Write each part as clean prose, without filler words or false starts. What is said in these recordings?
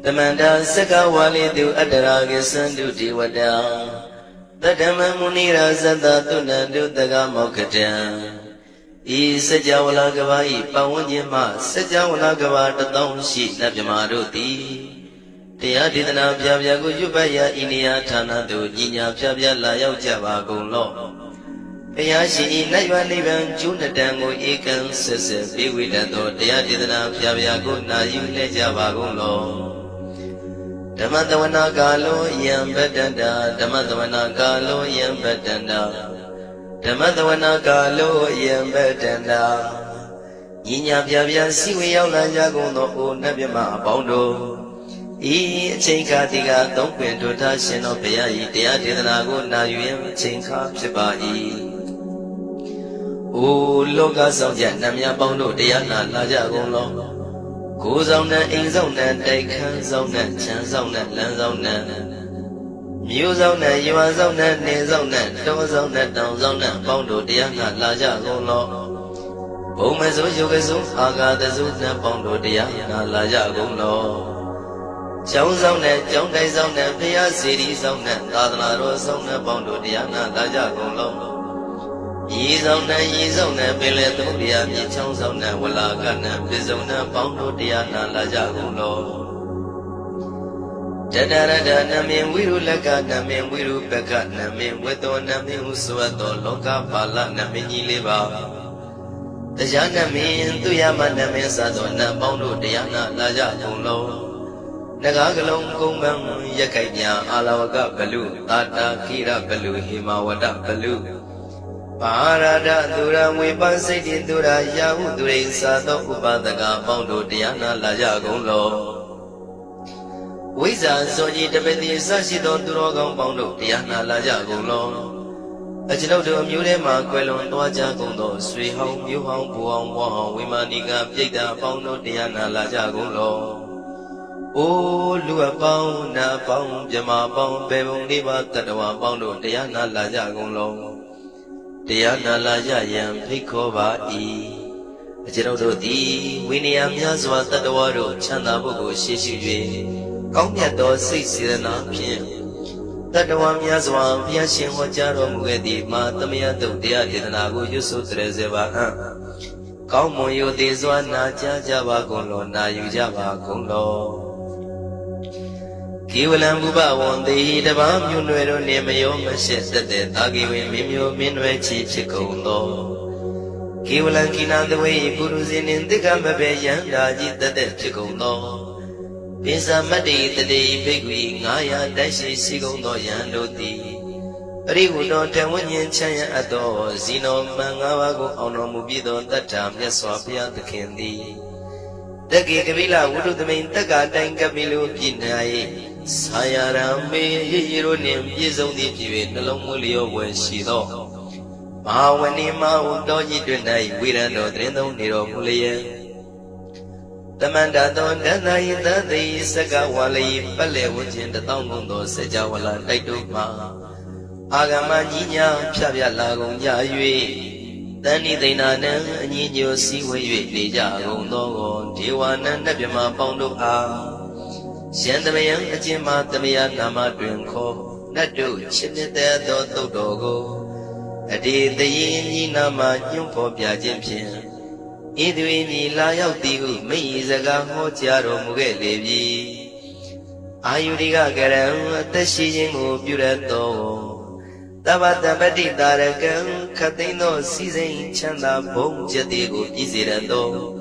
Tamanda Saka Wali Du Adaragi Sandu Diwada Tadama Munira Zada Tunandu Daga Mokatan I Sajawala Gavai Pawanyama Sajawala Gavata Donshi Nabjamaruti Tiadidana Pyagu Jubaya Inia Tanadu Jinya Pyabya Layau Java Golo Payashi Nayanivan Junatango Ekan Sese Biwidato Tiadidana Pyagu Nayu Java Golo Damadavana Galo Yam Bedanda Damadavana Galo Yam Bedanda Damadavana Galo Yam Bedanda Yinya Pyabya Siwi Yaula Jagono O Nabima Bondo E Chinka Diga Donquin Dota Shino Payai Tiadinago Nayum Chinka Pibai O Loga Soja Namya Bondo Diana Lajagono Goes on the ings on that day comes on that chance on that lands on that Muse on that you are on that nails on that doors on that downs on that bondo diana laja go low Bomas of Yogazu Aga the Zuna bondo diana laja go low Jones on that John days on that Pia cities on that Dadana Rose on that bondo diana laja go low Ye's on that Billet Odia, Chons on that Wallagana, Bizona, Bondo Diana, Lajagulo. Tadada, Namin, Wiru Laga, Namin, Wiru Peka, Namin, Wedo, Namin, Usuato, Loka, Pala, Namini Liva. The Janamin, Tuyama, Namin, Sadona, Bondo Diana, Lajagulo. Nagagalong Kumbang, Yakaya, Alawaga, Balu, Tata, Kira, Balu, Himawada, Balu. Parada Dura Wipasiti Dura Yahu Durin Sato Upadaga Bondo Diana Lajagulo Wiza Soji Tabeti Sashito Durogan Bondo Diana Lajagulo Ajino to Murema Quelon Doja Gundo Sui Hong Yu Hong Puang Wang Wimaniga Pita Bondo Diana Lajagulo O Lua Pong Na Pong Jama Pong Bebon Liva Tadawa Bondo Diana Lajagulo Diana Laja Yam Pikova E. Ajirodi, Winniam Yazwa Tadawaro, Chana Bogo Shishi, Komiato Sisina Pien. Tadawam Yazwa, Piashin Wajaro Mugedi, Matamiato Dia Dinago Yusu Trezeva. Komoyo Dizwana Java Golo, Nayujava Golo. Kiwalam Buba won the Dabam Yunuero Nemayo Mashes that the Tagi Mimio Minwe Chichicondo. Kiwalan Kina the way Guruzin in the Gambabe Yandaji that the Chicondo. Pisa Madi the day Pigui Naya Dashi Sigondo Yandoti. Rivudo Tawanian Chaya Ado Zino Mangawago Onomubido that time Yaswapia the Kendi. The Gigavilla would do the main Tagata Gabilu Pinai. Sayaram Hero name is only given along Mulio when she saw. Mawanima Doji tonight, we don't know Trendo Nero Mulia. The Mandadon Danai, the day Sagawali, Pale, which in the town Mundo, Sajawala, Taituma Agamania, Chavia Lago, Yayue. Tani de Nana, Nino, see where you Deja, Gondo, Tiwana, Nabima, Pondo A. Shandamayang Ajima Tamaya Nama Drinko, Nadu, Chinita Dogo, a day the Yin Nama Yumpo Piajimpian. Idwini Layao Tiu, me is a gaho Tiaro Mugelevi. Ayudiga Garam, Tashijingo Burato. Tabata Bati Darakan, Katino, Season, Chanda, Bom Jadigo, Izirando.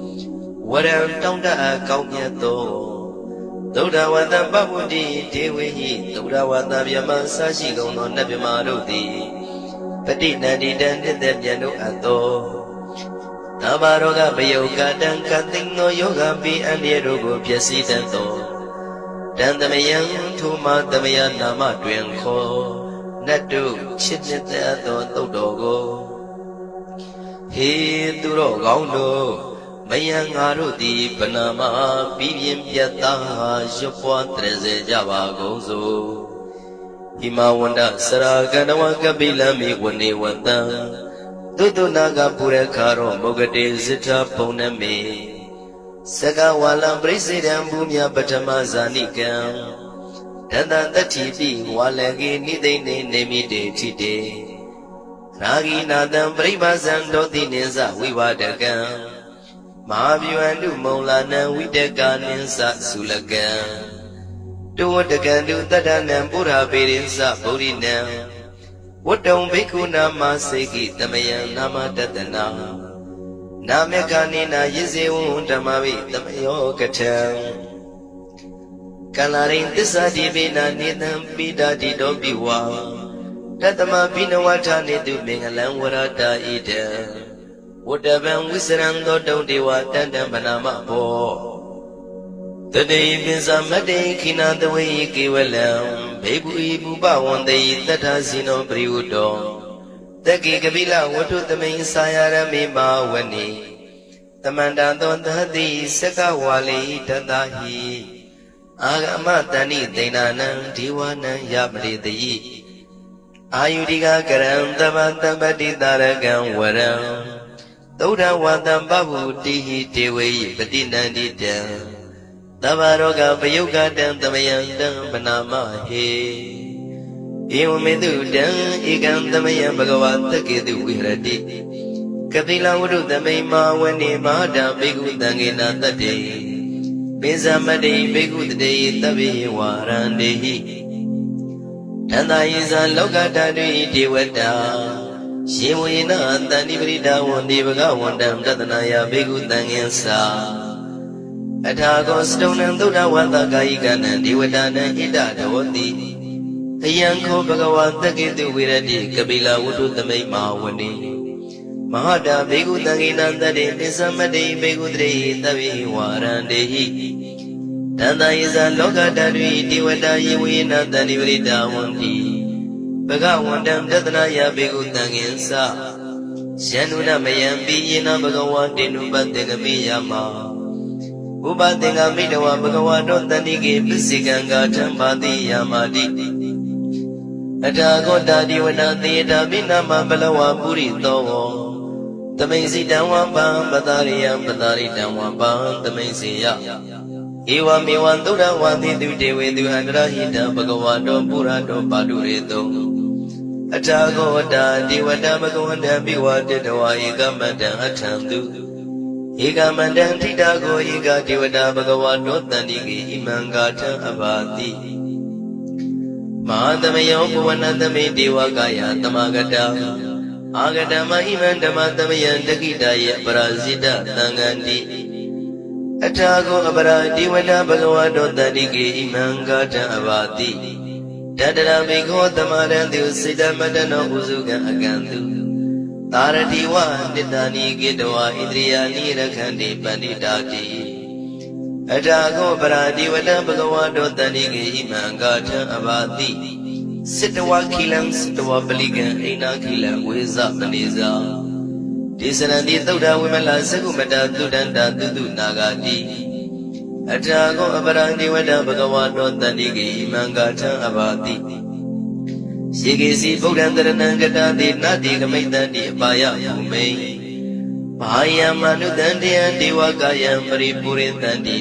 What am Tonda Kaumiato? Doda Wada Babudi, Dewi, Doda Wada Yamasa, she go on Nabimarudi. Petit Nadi Dandi Demiano Ato Nabaroga Bayoga Dan Katino Yoga Bi and Yerogo Piasi Tanto Dandamayan Tuma Damayan Nama Dwenko Nadu Chitnita Dodogo He Duro Gauno Mayang Arudi Panama Bibian Piata Jopua Treze Java Gozo Himawanda Saraganawa Kabila Mi Wani Wanda Dudu Naga Pura Karo Mogade Zita Poname Saka walam presidam bumya patama zanikam Dada tatipi walagi nidene nemide tite Ragi nadam pribazam doti ninsa vivadagam Mahavyuandu maulana vidaka ninsa sulagam Tuwadagandu tadanam pura pirinsa burinam Wadam bhikkhuna maseki tamayam nama tatana Namekanina yisewu dhamavi tamayo katham Kalarin tissa divina nidam pidati dobiwa Tatama binawata nidu mingalam warata idam Wadavam wisram dodam dewa tandam banama po Tadei pinsa made kina dawe kevalam Bebu ibu bawandai tata sino priyudam Taki kabila watu tamay sayarami mawani Tamandandon dati saka wali tatahi Agama tani dinanang diwanang yabridi Ayudika karam tamantamati taragang waram Tauda watam babu tihi tewe patinandidam Tavaroga payuga dam tamayandam panamahe Ewamedudan ikam tamayam bhagavata kedu vihrati Kapila udu tamay mawani mahada bhikkhu tangena tate Pinsamade bhikkhu tate tabi warandehi Tanda isa lokata dui devata Shivuyena tani vrita wandi bhagavandam tatanaya bhikkhu tangensa Athago stonam duda vata kayikanan devatanan ita dhavati Ayanko bhagavata ketu virati kapila udu tamay mawani Mahada bhikkhu tangena tate pinsamade bhikkhu tate tabi warandehi Tanda isa lokata dui devata yivuyena tani vrita wandi Bhagavandam tatanaya bhikkhu tangensa Shanuna mayambi yena bhagavantenu pattegami yama Upatenga midawa bhagavato tanike pisikanga thambati yamati Athago divana theta binama balawa purito Tamaisitam wapam patariyam pataritam wapam tamaisiya Ewa mewan dura wati dewe duhandrahita bhagavato purato padurito Athago divana bhagavanta biwadetawa ekamanta athantu Ekamanta titago eka devata bhagavato tanike imangata abati Mahadamayo puvanatame devakaya tamagata Agatama imandamatamaya dakitaya parasita tangandi Athago abara devata bhagavato tanike imangata abati Tadara bhikho tamarantu siddhamatana usuga akantu Taratiwa nitani gitawa indriyani rakhandi panditati Athago paradivata bhagavato tanike imangata abati Siddhawa khilam siddhawa palikan aina khilam vesa maniza Tisanandi tauda vimala sakumata tudanta tutu nagati Athago paradivata bhagavato tanike imangata abati Shikesi Buddhantaranang Gatati Nati Kamaitanti Apaya Bhumei Bhaya Manutantiyan Devakayam Paripuritanti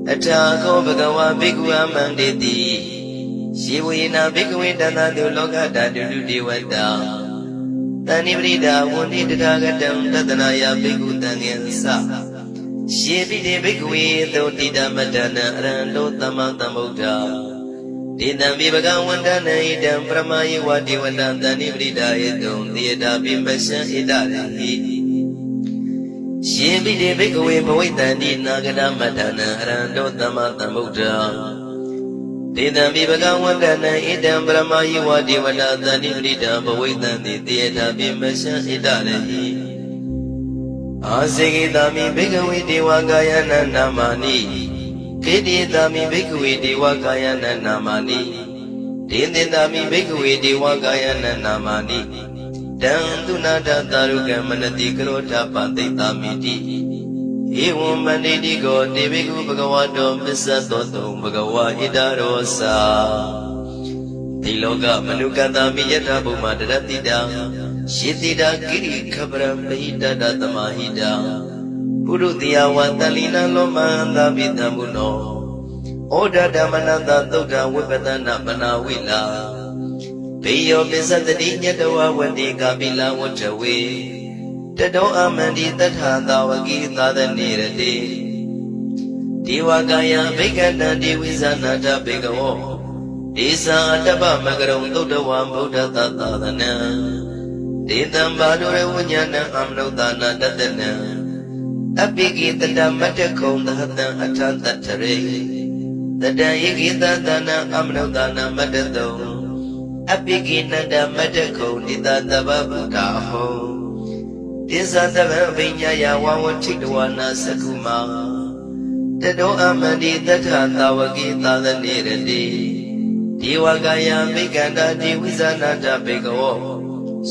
Athago Bhagava Bhikkhu Amanditi Shivuyena Bhikkhu Tanadu Lokata Dudu Devata Tani Vrita Vundi Tathagatam Tatanaya Bhikkhu Tangensa Shivide Bhikkhu Totita Matana Arando Tamatambuddha Dinambi bhagavantana idam pramayi vati vandantani vridayetum Diyata bimbasya idarihi Shibide bhikkhave bhavitani nagada matana arando tamatambuddha Dinambi bhagavantana idam pramayi vati vandantani vrida bhavitani Diyata bimbasya idarihi Asigitami bhikkhave devakayana namani Keditami bhikkhave devakayana namani Dindindami bhikkhave devakayana namani Dandunata taruka manati karota panditamiti Evam manditi go devikhu bhagavato visatoto bhagava idarosa Tiloka manukatami yatha bhuma daratida Shitida kiri khabram bahita datamahida ပုရုတိယဝတလီနလောမန္တပိတံဘုနောဩဒဓမ္မနတသုဒ္ဓဝိပဒနာမနာဝိလာဘေယောပစ္စတတိညတဝဝတိကာပိလဝတ္ထဝေတတောအမန္တိတထာသာဝကိသာသနေရတိဒေဝကာယဘိက္ခတံဒေဝိဇာနာတဘေကဝောဒေသံအတ္တပမကရုံသုဒ္ဓဝံဗုဒ္ဓသသာသနံဒေတံဘာဒုရဝဉ္ဇဏံအမနုဿာနာတတနံအပိကိတတမတ္တခုံသဟတံအထတတ္ထရေတတံယေကိတသနံအမနုဿာနာမတ္တတုံအပိကိနတမတ္တခုံနိတတဗ္ဗဗုဒ္ဓဟောဒေသတဗံဗိညာယဝဝထိတဝနာသကုမာတတောအမန္တိတထသာဝကိသာသနေရတိဒေဝကာယမိကန္တာဒေဝိဇာနာတဘေကဝော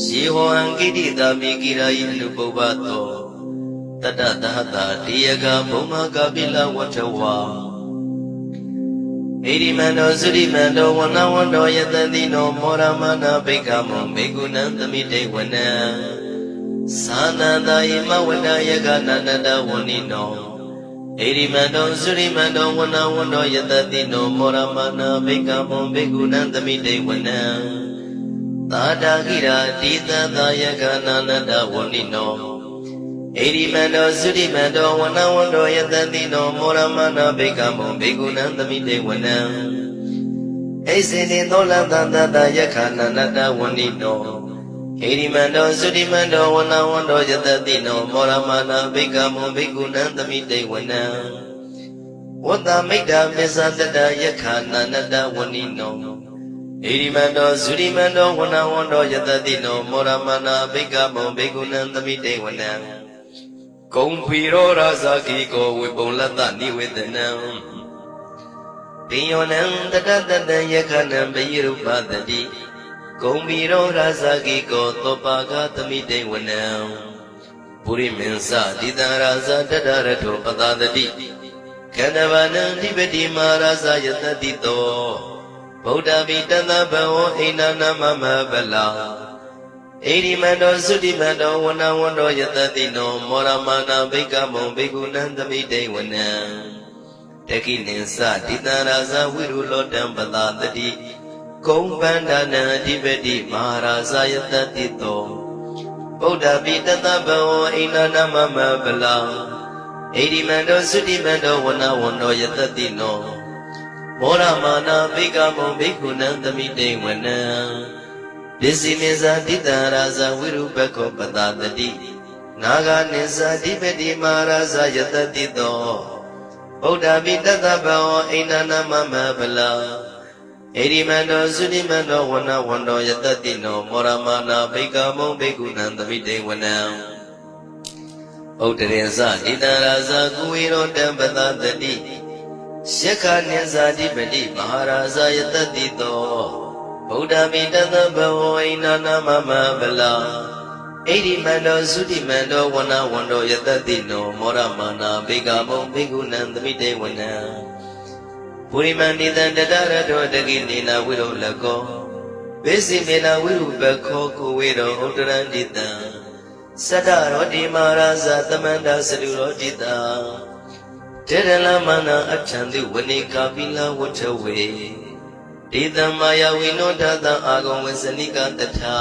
ရှိဟောံကိတိတာမိကိရာယိအနုပုပ္ပတောတတသဟတာတေယကဘုံမကပိလဝတ္ထဝါဣရိမန္တောသုရိမန္တောဝနဝန္တောယတတိနောမောရမနာဘေကမောဘေကုဏံသမိတေဝနံသာနန္တယမဝတယကနန္တဝဏိနောဣရိမန္တောသုရိမန္တောဝနဝန္တောယတတိနောမောရမနာဘေကမောဘေကုဏံသမိတေဝနံသာတာကိရာတိတသာယကနာနတဝဏိနောဣရိမန္တောသုရိမန္တောဝနဝန္တောယတတိနောမောရမနာဘေကမောဘေကုဏံသမိတေဝနံဣစေတိသောလသတတယခာနန္တဝဏိနောဣရိမန္တောသုရိမန္တောဝနဝန္တောယတတိနောမောရမနာဘေကမောဘေကုဏံသမိတေဝနံဝတ္တမိတ္တမစ္ဆတတယခာနန္တဝဏိနောဣရိမန္တောသုရိမန္တောဝနဝန္တောယတတိနောမောရမနာဘေကမောဘေကုဏံသမိတေဝနံဂုံဖီရောရာဇာကိကောဝိပုံလတ္တနိဝေဒနံပိယောနံတတတတံယခဏံပယိရုပတတိဂုံဖီရောရာဇာကိကောသောပါကသမိတေဝနံပုရိမင်းစတိတံရာဇာတတရထောပသတတိခန္ဓဗနံဓိပတိမာရာဇာယတတိတောဗုဒ္ဓဗိတသဗဝောအိနာနမမဗလာဣရိမန္တောသုတိမန္တောဝနဝန္တောယတတိနောမောရမနာဘေကမောဘေကုဏံသမိတေဝနံတကိနိသတိတံရာဇဝိရုလောတံပသတတိဂုံပန္ဒနံအဓိပတိမဟာရာဇယတတိတောဗုဒ္ဓပိတသဗဝောအိနာနမမဗလာဣရိမန္တောသုတိမန္တောဝနဝန္တောယတတိနောမောရမနာဘေကမောဘေကုဏံသမိတေဝနံပစ္စည်းနိဇာတိတံရာဇဝိရုပခောပတတတိနာဂနိဇာဓိပတိမဟာရာဇယတတိတောဗုဒ္ဓပိတသဗ္ဗဝအိန္ဒနာမမဗလာဣရိမန္တောသုတိမန္တောဝနဝန္တောယတတိနောမောရမနာဘေကမောဘေကုဏံသမိတေဝနံဥဒ္ဒရေဇတိတံရာဇကုဝေရောတံပတတတိယက္ခနိဇာဓိပတိမဟာရာဇယတတိတောဗုဒ္ဓမိတသဗ္ဗဝိနာနမမဗလာဣရိမန္တောသုတိမန္တောဝနဝန္တောယတတိနောမောရမနာဘေကမောဘေကုဏံသမိတေဝနံပုရိမန္တိတံတတရတောတကိနေနာဝိရောလကောဝိစီမေနာဝိရုပခောကိုဝေရောဥတရန္တိတံသတ္တရောတိမာရာဇသမန္တသတုရောတိတံတေရလမနာအထံတိဝနိကာပိလဝတ္ထဝေဒေတံမာယဝိနောဒသံအာဂုံဝဇနိကတထာ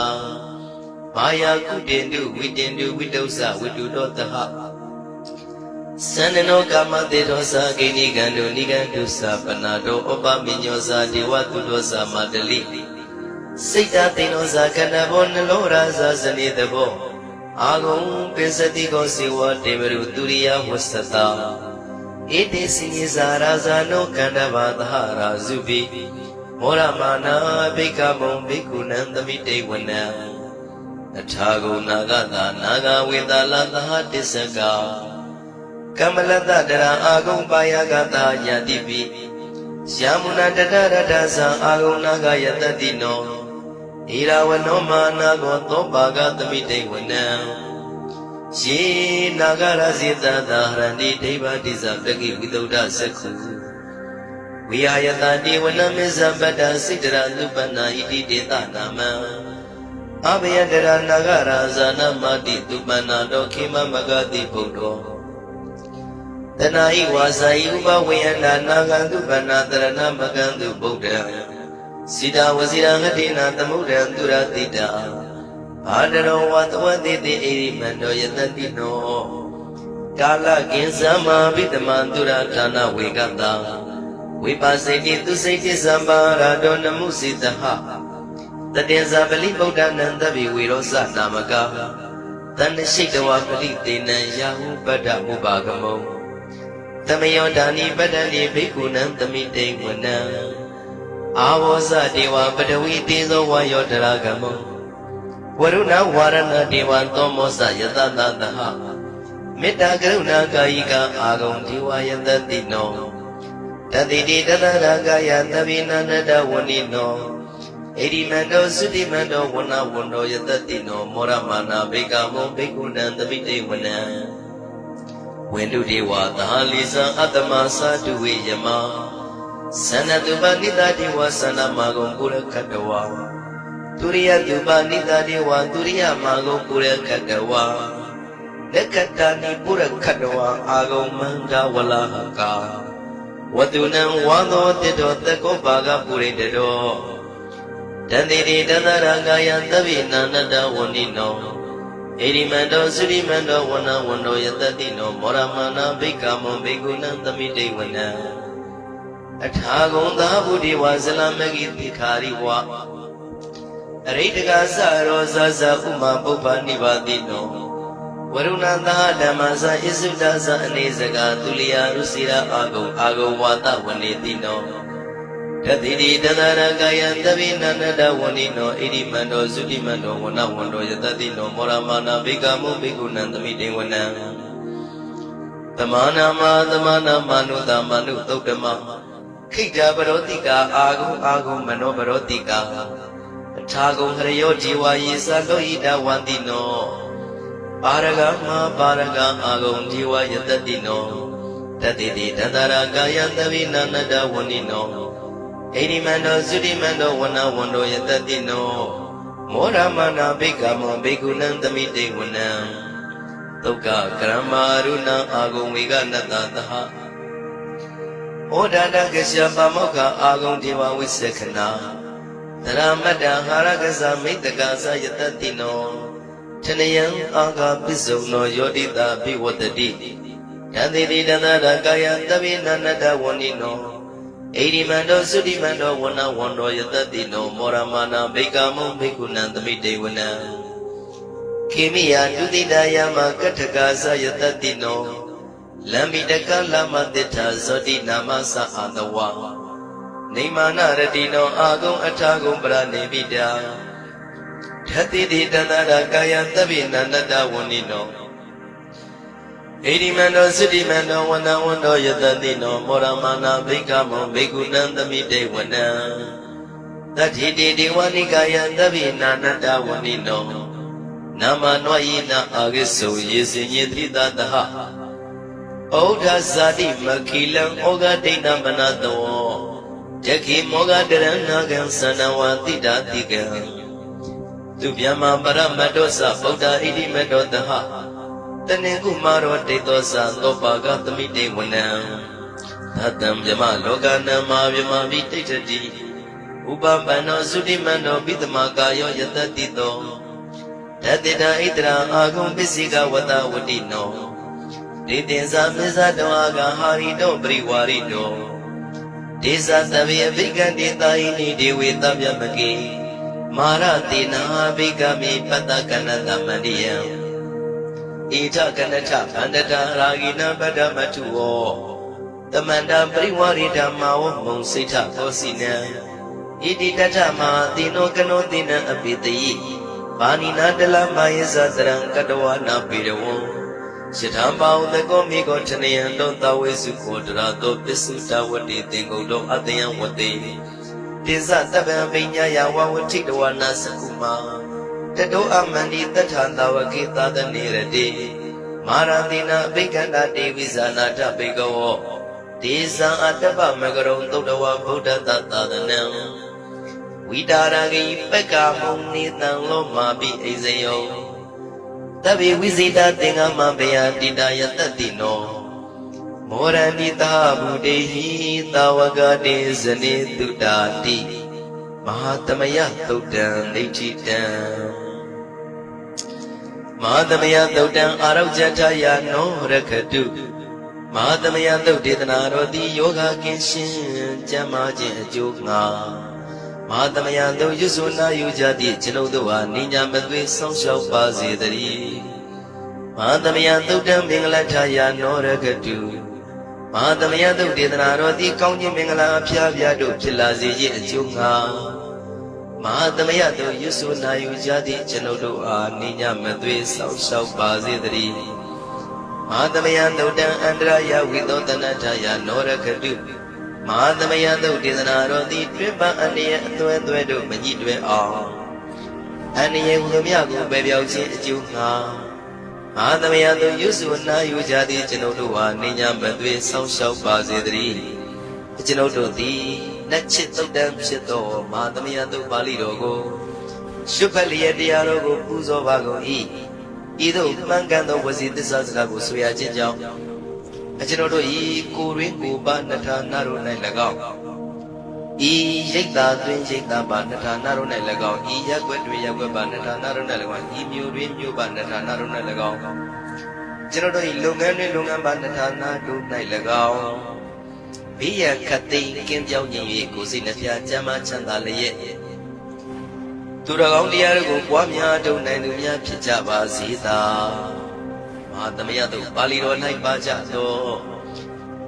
မာယာကုတေတုဝိတေတုဝိတု္စဝိတုတောတဟသန္နနောကာမတေတောသာဂိနိကံတုနိကံတုသပနာတောဩပမိညောသာဒေဝတုတောသာမတလိစိတ်တသိနောသာကဏဘောနလောရာဇာဇနိတဘောအာဂုံပိစတိကောစေဝတေမရုတုရိယဝသတာဣတိစိညဇာရာဇာနောကန္တဘာသဟရာဇုပိမောရမနာဘေကမောဘေကုဏံသမိတေဝနံအထာဂုနာဂတာနာဂဝေတာလသဟတစ္စကကမ္မလတတရအာဂုံပါယဂတာယတိပိယမုနာတတရတသံအာဂုနာဂယတတိနောဣရဝနောမာနာကောသောပါကသမိတေဝနံယေနာဂရဇိတသာဟရဏိဒိဗ္ဗတိဇပကိဝိသုဒ္ဓသက္ခုဝိဟာယတတိဝနမေဇပတ္တစိတရသုပနာဣတိတေသနာမံအဘယတရနာဂရာဇာနမတိသုပနာတောခိမမဂတိဘုဒ္ဓော တဏှာဤဝါစာဤဥပဝေယနာနာဂန္တုဗန္နာတရဏမကန္တုဗုဒ္ဓံစိတာဝစီရငတိနာသမုဒ္ဒံသူရတိတာဘာဒရောဝသဝတိတိဣရိမန္တောယတတိနောကာလကင်္စမဘိတမံသူရဌာနဝေကတံဝိပါစေတိသူစိတ်တိသမ္ပါရာတောနမှုစိတဟတတေဇာပလိဗုဒ္ဓနံတဗိဝေရောစနာမကတဏ္ဍရှိတဝပလိတေနံယာဟုပတ္တမုပါကမောသမယောဒါနိပတ္တနိဘိက္ခုနံသမိတေဝနံအာဝောဇဒေဝပတဝီတေဇောဝါယောတရာကမောဝရုဏဝါရဏဒေဝသောမောဇယတတသဟမေတ္တာကရုဏာကာယိကအာဂုံဒေဝယတတိနောတတိတိတတရာကာယသဗ္ဗိနန္တဝဏိနောဣရိမန္တောသုတိမန္တောဝဏဝန္တောယတတိနောမောရမာနာဘေကမောဘေကုဏံသမိတေဝနံဝိန္ဒုဒေဝသာလိဇံအတ္တမသာတုဝေယမသန္နတုပနိတတိဝသန္နမဂုံပုရခတဝါသူရိယတုပနိတတိဝသူရိယမဂုံပုရခတဝါလက်ခတနိပုရခတဝါအာဂုံမန္တဝလဟကာဝတုနံဝါသောတေတောတကောပါကပုရိတတောတန္တိတိတန္တရာကာယသဗ္ဗိနန္တဝဏိနောဣရိမန္တောသုရိမန္တောဝဏဝန္တောယတတိနောမောရမနာဘိက္ခမောဘိက္ခုနံသမိတေဝနံအထာဂုံသာဗုဒ္ဓဝါဇလမဂိတိခာရိဝါအရိတကသရောဇဇဥမာပုပ္ပနိဗ္ဗာတိနောဝရုဏသာဓမ္မဇဣစုဒဇအနေစကာသူလျာရုစီရာအာဂုံဝါတဝနေတိနောတတိတိတတရကာယံသဗ္ဗိနန္တဝဏိနောဣရိမန္တောသုတိမန္တောဝဏဝန္တောယတတိနောမောရမာနာဘိကမောဘိက္ခုနံသမိတေဝနံသမနာမနုတမနုသုတ်တမခိတပရောတိကာအာဂုမနောပရောတိကာအထာဂုံဟရယောဇီဝယေသလောဟိတဝန္တိနောပါရဂမပါရဂအာဂုံဇီဝယတတိနောတတိတိတတရကာယံသဗ္ဗိနန္တဝဏိနောဣရိမန္တောသုတိမန္တောဝဏဝန္တောယတတိနောမောရမနာဘိက္ခမောဘိက္ခုနံသမိတေဝနံဒုက္ခကရမရုဏအာဂုံဝေကနတသဟဩဒါတကရှပမောက္ခအာဂုံဒေဝဝိသက္ခဏာသရမတ္တဟာရကသမိတ္တကာသယတတိနောထနယံအာဂပစ္စုံနောယောတိတာဘိဝတ္တိတန္တိတိတန္တရကာယသဗ္ဗိနန္တဝဏိနောဣရိမန္တောသုတိမန္တောဝဏဝန္တောယတတိနောမောရမနာဘိကမောဘိက္ခုနံသမိတေဝနံခေမိယတုတိတယမကထကာသယတတိနောလမ္မိတကလမတိထာဇောတိနာမသအာတဝနေမာနရတိနောအာဂုံအထာဂုံပရနေမိတာဓတိတိတန္တရာကာယသဗ္ဗိနန္တဝဏိနောဣရိမန္တောသုတိမန္တောဝဏဝန္တောယတတိနောမောရမနာဘိက္ခမောဘိက္ခုနံသမိတေဝနံတတိတိဒေဝနိကာယသဗ္ဗိနန္တဝဏိနောနာမနောယိနအာဂိစုယေစညေတိတသဟဩဒဇာတိမခိလံဩဃဒိဏမနတောယခိမောဃတရဏကံသနဝတိတာတိကံသူဗျမပရမတ္တောသဗုဒ္ဓဣတိမတောတဟတနေကုမာရောတေသောသသောပါကသမိတေဝနံသတံဗျမလောကနံမာဗျမပိဋ္ဌတိဥပပန္နောသုတိမန္တောပိတမကာယောယတတိတောတတိတဣတရာအာဂုံပစ္စိကဝတဝတိနောဒေသင်္ဇာမေဇတောအာဂဟာရိတောပရိဝါရိတောဒေဇသဗ္ဗေအဘိကံတေတာယိနိဒေဝေတဗျမကေမာရတေနာဘိကမေပတ္တကနတမန္တိယံဣထကနထဗန္တတာရာဂိနပတ္တမထုဝောတမန္တပရိဝါရိဓမ္မာဝမုံစိဋ္ဌသောစိနံဣတိတထမတိနောကနောတိနံအပိတယိဘာနိနာတလမယေဇသရံကတဝနာပိရဝံယထံပါဥတကောမိကောထနယံတောတဝေစုခောတရာတောပစ္စုတဝတိသင်္ကုတ်တောအတယံဝတိပိဇတဗံပိညာယဝဝတိတဝနာစကုမာတတောအမန္တိတထံတဝကိသတနေရတိမာရတိနာအဘိကန္တတေဝိဇာနာထဘေကဝောဒေဇံအတ္တပမကရုံသုတ္တဝဗုဒ္ဓတသာသနံဝိတာရဂိပက္ခမုန်နိတံလောမာပိအိဇယောတဗ္ဗေဝိဇိတာသင်္ဃမဘေယတိတာယတတိနော မောရဏိတာဘုဒိဟိတာဝကတေဇနေတုတာတိမဟာသမယသုတ်တံဒိဋ္ဌိတံမဟာသမယသုတ်တံအာရောဇထယာနောရခတုမဟာသမယသုတ်ဒေသနာတော်သည်ယောဂကင်းရှင်းကျမ်းမာခြင်းအကျိုးငှာမဟာသမယသုတ်ရွတ်ဆိုနာယူကြသည့်ကျွန်ုပ်တို့ဟာနိညာမသွေဆောင်းလျှောက်ပါစေတည်းမဟာသမယသုတ်တံမင်္ဂလထယာနောရခတုမဟာသမယသုတ်ဒေသနာတော်သည်ကောင်းခြင်းမင်္ဂလာအဖျားဖျားတို့ဖြစ်လာစေခြင်းအကျိုးငှာမဟာသမယသုတ်ရွတ်ဆိုနာယူကြသည့်ကျွန်ုပ်တို့အားနိညာမသွေဆောင်းလျှောက်ပါစေတည်းမဟာသမယသုတ်တံအန္တရာယဝိသောတနထယာနောရခတုမဟာသမယသုတ်ဒေသနာတော်သည်တွင်ပန်းအန္တရာယ်အသွဲသွဲတို့မညှိတွဲအောင်အန္တရာယ်ဟူသည်များကိုပယ်ပြောင်းခြင်းအကျိုးငှာမဟာသမယသုတ်ရွတ်ဆိုနာယူကြသည့်ကျွန်ုပ်တို့ဟာနိညာမသွေဆောင်းလျှောက်ပါစေတည်းကျွန်ုပ်တို့သည်နတ်ချစ်သုတ်တံဖြစ်သောမဟာသမယသုတ်ပါဠိတော်ကိုရှုဖတ်လျက်တရားတော်ကိုပူဇော်ပါကုန်၏ဤသို့မှန်ကန်သောဝစီသစ္စာစကားကိုဆိုရခြင်းကြောင့်ကျွန်ုပ်တို့ဤကိုယ်ရင်းကိုယ်ပါနှထာနာတို့၌၎င်းဤရိတ်သာတွင်ရိတ်သာပါနှထာနာတို့၌၎င်းဤရက်ွက်တွင်ရက်ွက်ပါနှထာနာတို့၌၎င်းဤမြို့တွင်မြို့ပါနှထာနာတို့၌၎င်းကျွန်ုပ်တို့ဤလုပ်ငန်းတွင်လုပ်ငန်းပါနှထာနာတို့၌၎င်းဘေးရန်ခတ်သိမ်းကင်းပြောင်းခြင်း၍ကိုယ်စိတ်နှဖျားကျမ်းမာချမ်းသာလျက်သူတော်ကောင်းတရားတို့ကိုပွားများထုတ်နိုင်သူများဖြစ်ကြပါစေသာမဟာသမယသုတ်ပါဠိတော်၌ပါကြသော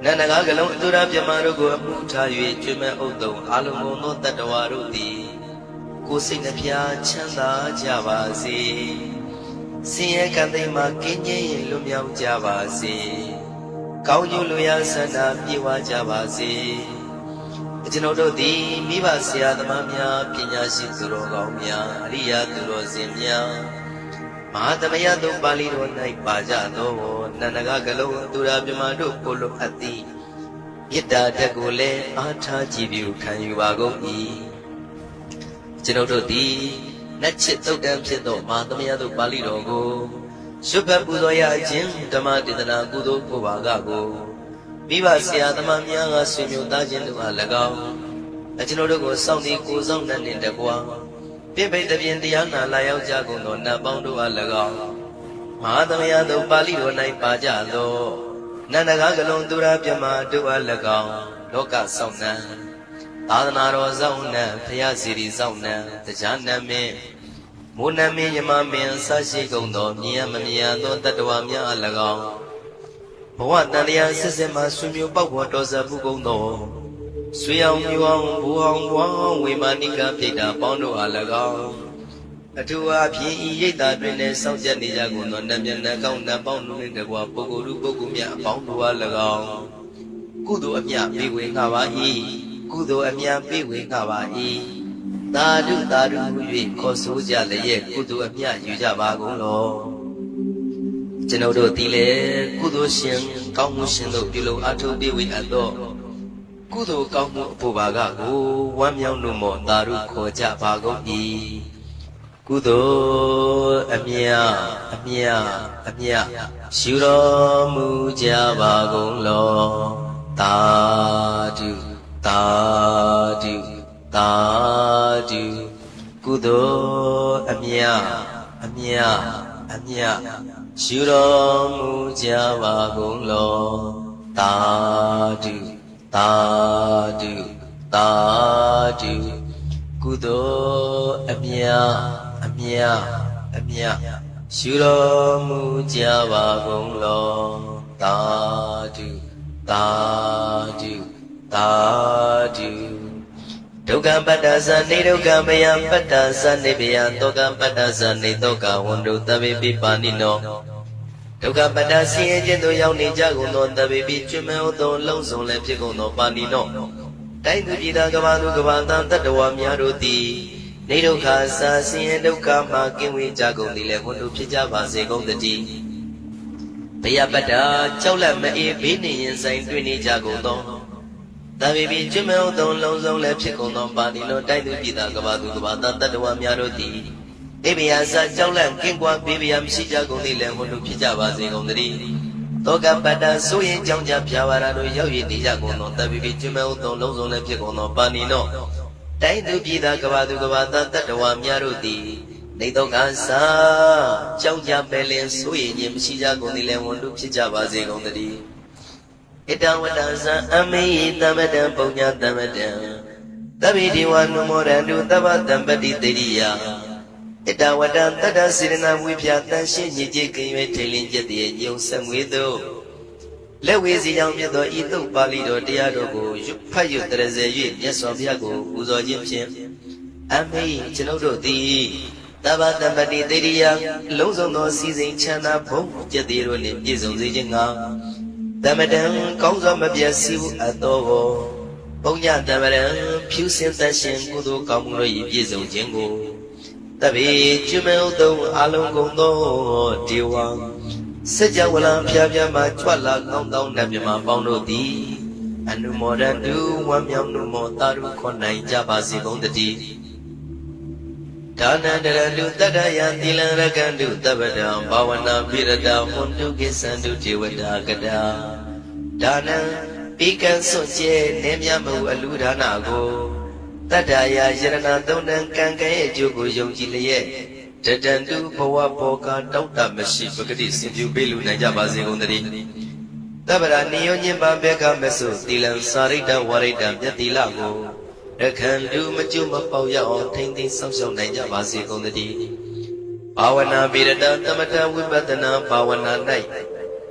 နန္ဒကားကလုံးအတူရာပြမတို့ကိုအမှုထား၍ကျွမ်းမဲ့ဥဒ္ဒုံအာလုံကုန်သောတတ္တဝါတို့သည်ကိုယ်စိတ်နှဖျားချမ်းသာကြပါစေဆင်းရဲကံသိမ်းမှကင်းကျင်းရင်လွတ်မြောက်ကြပါစေကောင်းကျိုးလိုရာဆန္ဒပြေဝကြပါစေကျွန်ုပ်တို့သည်မိဘဆရာသမားများပညာရှိသူတော်ကောင်းများအရိယာသူတော်စင်များမဟာသမယသုတ်ပါဠိတော်၌ပါကြသောနန္ဒကကလုံးသူရာပြမတို့ကိုလိုအပ်သည်မေတ္တာတက်ကိုလည်းအားထားကြည်ပြုခံယူပါကုန်၏ကျွန်ုပ်တို့သည်နတ်ချစ်သုတ်တံဖြစ်သောမဟာသမယသုတ်ပါဠိတော်ကိုရှုဖတ်ပူဇော်ရခြင်းဓမ္မဒေသနာကုသိုလ်ကိုပါကကိုမိဘဆရာသမားများကဆွေမျိုးသားချင်းတို့အား၎င်းကျွန်တော်တို့ကိုစောင့်တည်ကိုစောင့်နှံ့နှင့်တကွာပြိပိတ်တပြင်တရားနာလာရောက်ကြကုန်သောနတ်ပေါင်းတို့အား၎င်းမဟာသမယသုတ်ပါဠိတော်၌ပါကြသောနန္ဒကားကလုံးသူရာပြမတို့အား၎င်းလောကဆောင်နှံသာသနာတော်ဆောင်နှံဘုရားစီရီဆောင်နှံတရားနံမင်းမိုးနမင်းယမမင်းအစရှိကုန်သောမြင်ရမမြင်ရသောတတ္တဝါများအား၎င်းဘဝတန်တရားစစ်စစ်မှဆွေမျိုးပေါက်ပေါ်တော်စပ်မှုကုန်သောဆွေအောင်မျိုးအောင်ဘူအောင်ဘွားအောင်ဝေမာနိကပြိတ္တာပေါင်းတို့အား၎င်းအထူးအားဖြင့်ဤရိတ်တာတွင်လည်းစောင့်ကြနေကြကုန်သောနတ်မြတ်နတ်ကောင်းနတ်ပေါင်းတို့နှင့်တကွာပုဂ္ဂိုလ်လူပုဂ္ဂိုလ်များအပေါင်းတို့အား၎င်းကုသိုလ်အမြပေးဝေငှပါ၏ကုသိုလ်အမြပေးဝေငှပါ၏သာဓုသာဓုဟု၍ခေါ်ဆိုကြလျက်ကုသိုလ်အမြယူကြပါကုန်လောကျွန်ုပ်တို့သည်လည်းကုသိုလ်ရှင်ကောင်းမှုရှင်တို့ပြုလို့အထုပ်ပေးဝေအပ်သောကုသိုလ်ကောင်းမှုအဖို့ပါကကိုဝမ်းမြောက်လို့မောသာဓုခေါ်ကြပါကုန်၏ကုသိုလ်အမြအမြအမြရှုတော်မူကြပါကုန်လောသာဓုသာဓုသာဓုကုသိုလ်အမြအမြအမြရှုတော်မူကြပါကုန်လောသာဓုသာဓုသာဓုကုသိုလ်အမြအမြအမြရှုတော်မူကြပါကုန်လောသာဓုသာဓုသာဓုဒုက္ခပတ္တဇာနေဒုက္ခမယပတ္တဇာနေဗျာတောကပတ္တဇာနေတောကဝန္တုသဗ္ဗေပိပါဏိနောဒုက္ခပတ္တဆင်းရဲခြင်းတို့ရောက်နေကြကုန်သောသဗ္ဗေပိကျွမ်းမဲ့သောလုံးစုံလည်းဖြစ်ကုန်သောပါဏိနောတိုင်းသူပြည်သားကဘာသူကဘာတန်တတ္တဝါများတို့သည်နေဒုက္ခစာဆင်းရဲဒုက္ခမှကင်းဝေးကြကုန်သည်လည်းဝန္တုဖြစ်ကြပါစေကုန်သတည်းဘယပတ္တကြောက်လန့်မအေးဘေးနေရင်ဆိုင်တွေ့နေကြကုန်သောသဗ္ဗေပိကျွမ်းမဲ့သောလုံးစုံလည်းဖြစ်ကုန်သောပါဏိနောတိုင်းသူပြည်သားကဘာသူကဘာတန်တတ္တဝါများတို့သည်အိဗယစာကြောက်လန့်ကင်းကွာဘေးဗျာမရှိကြကုန်သည်လည်းဝန္တုဖြစ်ကြပါစေကုန်သတည်း တောကပတ္တဆိုရင်ကြောင့်ကြပြပါရတို့ရောက်ရည်နေကြကုန်သောတပိပိကျွမဲဥသောလုံးစုံလည်းဖြစ်ကုန်သောပါဏိနောတိုင်းသူပြည်သားကဘာသူကဘာသားတတ္တဝါများတို့သည်နေတော့ကစားကြောင့်ကြပဲလင်ဆိုရင်ခြင်းမရှိကြကုန်သည်လည်းဝန်တို့ဖြစ်ကြပါစေကုန်သတည်းဣတဝတ္တဇံအမေတမတံပုံညာတမတံသဗ္ဗေဒေဝနုမောရန္တုသဗ္ဗတံပတိတေရိယဣတဝတ္တတတ္တစေရနာဝိဖြာတန်ရှင်းညစ်ကြေးကင်ရွယ်ထိန်လင်းကျက်တည်းညုံဆက်ငွေသို့လက်ဝေစီကြောင့်မြတ်သောဤသုတ်ပါဠိတော်တရားတော်ကိုဖတ်ရတရစေ၍မြတ်စွာဘုရားကိုပူဇော်ခြင်းဖြင့်အမေကျွန်ုပ်တို့သည်သဗ္ဗတံပတိတေရိယလုံးစုံသောစီစဉ်ချမ်းသာဘုံကျက်တည်းတို့နှင့်ပြည့်စုံစေခြင်းငှာတမတံကောင်းစွာမပြတ်စည်းအပ်သောပုံညတမရံဖြူစင်သက်ရှင်ကုသိုလ်ကောင်းမှုတို့၏ပြည့်စုံခြင်းကိုတပိကျွမဲဥသုံးအလုံးကုန်သောဒေဝံစัจ java လံဖျားဖျားမှကြွလာကောင်းသောနတ်မြမပေါင်းတို့သည်အနုမောဒန္တုဝမ်းမြောက်နုမောတာရုခွန်နိုင်ကြပါစေကုန်တည်းဒါနန္တရလူတတ္တယသီလံရကန္တုတပ္ပတံဘာဝနာပိရတဟွန်တုကိသန္တုဒေဝတာကတာဒါနံပိကံစွန့်ကျဲနေမြမှုအလူဒါနကိုတတ္တယာယရဏသုံးတန်ကံကံရဲ့အကျိုးကိုယုံကြည်လျက်တတန်တုဘဝဘောကတောက်တမရှိပဂတိစင်ပြုပေးလူနိုင်ကြပါစေကုန်သတည်းတပ္ပရာနိယောညင်ပါဘေကမဆုသီလံစာရိတ္တဝရိတ္တမြတ်တိလကိုရခန္တုမကျွမပေါရအောင်ထိမ့်သိမ်းဆောက်ရှောက်နိုင်ကြပါစေကုန်သတည်းဘာဝနာပိရတသမထဝိပဿနာဘာဝနာ၌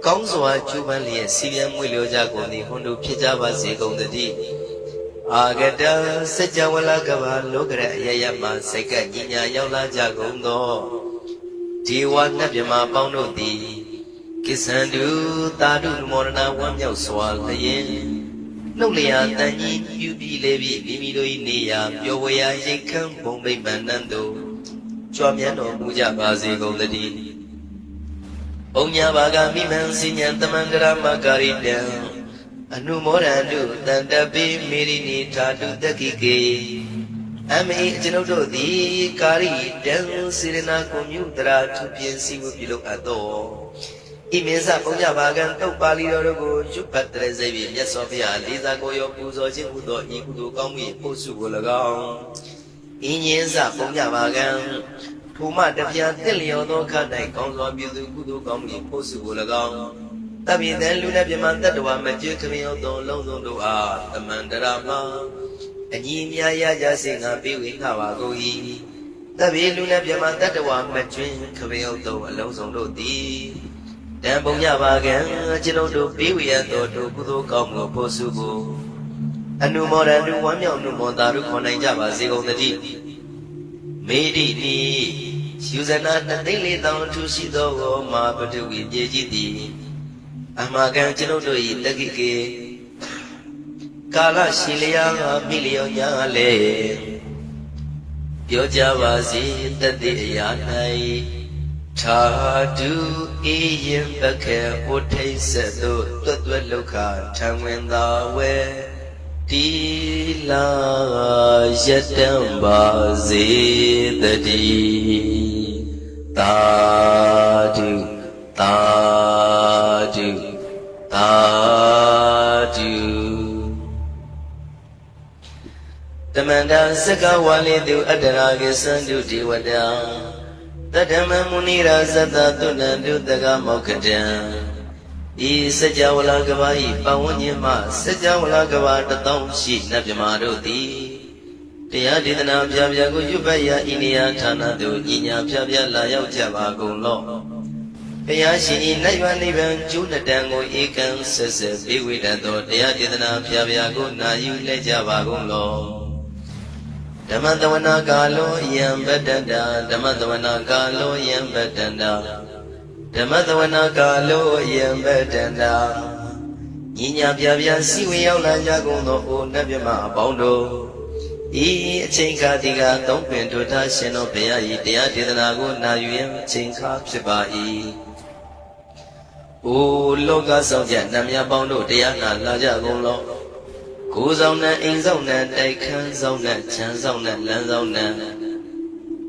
ကောင်းစွာကျူးပန်းလျက်စီရင်မွေလျောကြကုန်သည်ဟွန်တို့ဖြစ်ကြပါစေကုန်သတည်းအာဂတစัจ java လကဘာလောကရအယယမစိတ်ကညညာရောက်လာကြကုန်သောဒေဝနတ်မြမပေါင်းတို့သည်ကိသန္တုသာဓုမောရဏဝမ်းမြောက်စွာလျင်နှုတ်လျာတန်ကြီးပြုပြီးလေပြီးမိမိတို့၏နေရာပျော်ဝေရာရိတ်ခမ်းဘုံဗိမာန်တန်တို့ကြွမြတ်တော်မူကြပါစေကုန်သတည်းဘုံညာဘာကမိမံစိညာတမံကရမကာရိတံအနုမောဒန္တုတန္တပိမေရိနိထာတုတက္ခိကေအမေကျွန်ုပ်တို့သည်ကာရိတံစေရနာကိုမြုတရာသူပြင်းစည်းဝပြုလုပ်အပ်သောဣမေသဘုံညာဘာကံတုတ်ပါဠိတော်တို့ကိုရွတ်ပတ်တရစေပြီးမြတ်စွာဘုရားလေးစားကိုရောပူဇော်ခြင်းဟူသောဤကုသိုလ်ကောင်းမှုပို့စုကို၎င်းဣညင်းသဘုံညာဘာကံထိုမှတပြားတစ်လျော်သောခန္ဓာ၌ကောင်းစွာပြုသူကုသိုလ်ကောင်းမှုပို့စုကို၎င်းတပိသံလူနဲ့ပြမတတ္တဝါမကျွခမယောသောလုံးစုံတို့အားတမန္တရာမအညီမြာရကြစေငါပြေဝေငှပါကုန်၏တပိလူနဲ့ပြမတတ္တဝါမကျွခမယောသောအလုံးစုံတို့သည်တံပုံညပါကံကျွန်ုပ်တို့ပြေဝေရသောတို့ကုသိုလ်ကောင်းမှုဖို့စုကိုအနုမောဒန္တုဝမ်းမြောက်နုမောတာတို့ခေါ်နိုင်ကြပါစေကုန်သတည်းမေတိတိယူဇနာ2,400ထူရှိသောမာပတဝီပြေကြီးသည်အမကံကျွန်ုပ်တို့၏တက္ကိကေကာလရှိလျာမိလျောညာလေပြောကြပါစေတတိအရာ၌ထာတုအေယံပခေဝဋ္ဌိဆက်သို့တွတ်တွတ်လောက်ခထံဝင်သာဝဲတိလာယတံပါစေတတိသာဓုသာဓုသာဓုတမန္တစကဝါလိတုအတ္တရာကိသန္တုဒေဝတာတတ္တမမုနိရာဇတသုဏန္တုတကမောက္ခတံဤစัจ java လကဘာဤပဝဉ္ဉမစัจ java လကဘာ1000ရှိနတ်မြမာတို့သည်တရားဒေသနာပြပြကိုရွတ်ပတ်ရာဤနေရာဌာနသို့ညီညာပြပြလာရောက်ကြပါကုန်လော့တရားရှိဤနိဗ္ဗာန်နိဗ္ဗာန်ကျိုးနှစ်တန်ကိုဧကံဆက်ဆက်ပြေဝိတတ်သောတရားဒေသနာပြပြကိုနာယူလဲကြပါကုန်လော့ဓမ္မတဝနာကာလောယံပတ္တန္တာဓမ္မတဝနာကာလောယံပတ္တန္တာဓမ္မတဝနာကာလောယံပတ္တန္တာညီညာပြပြစီဝေရောက်လာကြကုန်သောအိုနတ်မြမအပေါင်းတို့ဤအချိန်ခါဒီကသုံးပင်တို့ထားရှင်တော်ဘုရား၏တရားဒေသနာကိုနာယူရန်အချိန်ခါဖြစ်ပါ၏အိုလောကဆောင်ကြနတ်မြတ်ပေါင်းတို့တရားနာလာကြကုန်လောကိုယ်ဆောင်နဲ့အိမ်ဆောင်နဲ့တိုက်ခန်းဆောင်နဲ့ခြံဆောင်နဲ့လမ်းဆောင်နဲ့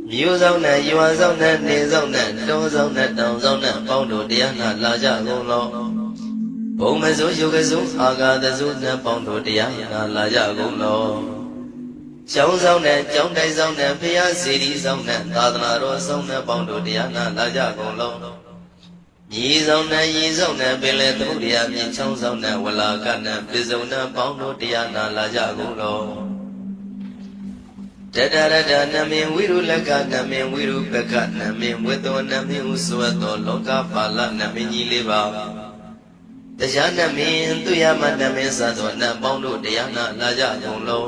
မြို့ဆောင်နဲ့ရွာဆောင်နဲ့နေဆောင်နဲ့တောဆောင်နဲ့တောင်ဆောင်နဲ့ပေါင်းတို့တရားနာလာကြကုန်လော ဘုံမစိုးယုတ်ကစိုးအာဃာတစိုးနတ်ပေါင်းတို့တရားနာလာကြကုန်လောကျောင်းဆောင်နဲ့ကျောင်းတိုင်ဆောင်နဲ့ဖရာစီရီဆောင်နဲ့သာသနာတော်ဆောင်နဲ့ပေါင်းတို့တရားနာလာကြကုန်လောညီဆောင်နဲ့ညီဆောင်နဲ့ပင်လေသမုဒ္ဒရာမြင့်ချောင်းဆောင်နဲ့ဝလာကနဲ့ပိစုံနဲ့ပေါင်းတို့တရားနာလာကြကုန်လောတတရတနမင်ဝိရုလကနမင်ဝိရုပကနမင်ဝေသောနမင်ဥစွတ်သောလောကပါဠနမင်ကြီးလေးပါတရားနမင်သူရမနမင်စသောနတ်ပေါင်းတို့တရားနာလာကြကုန်လော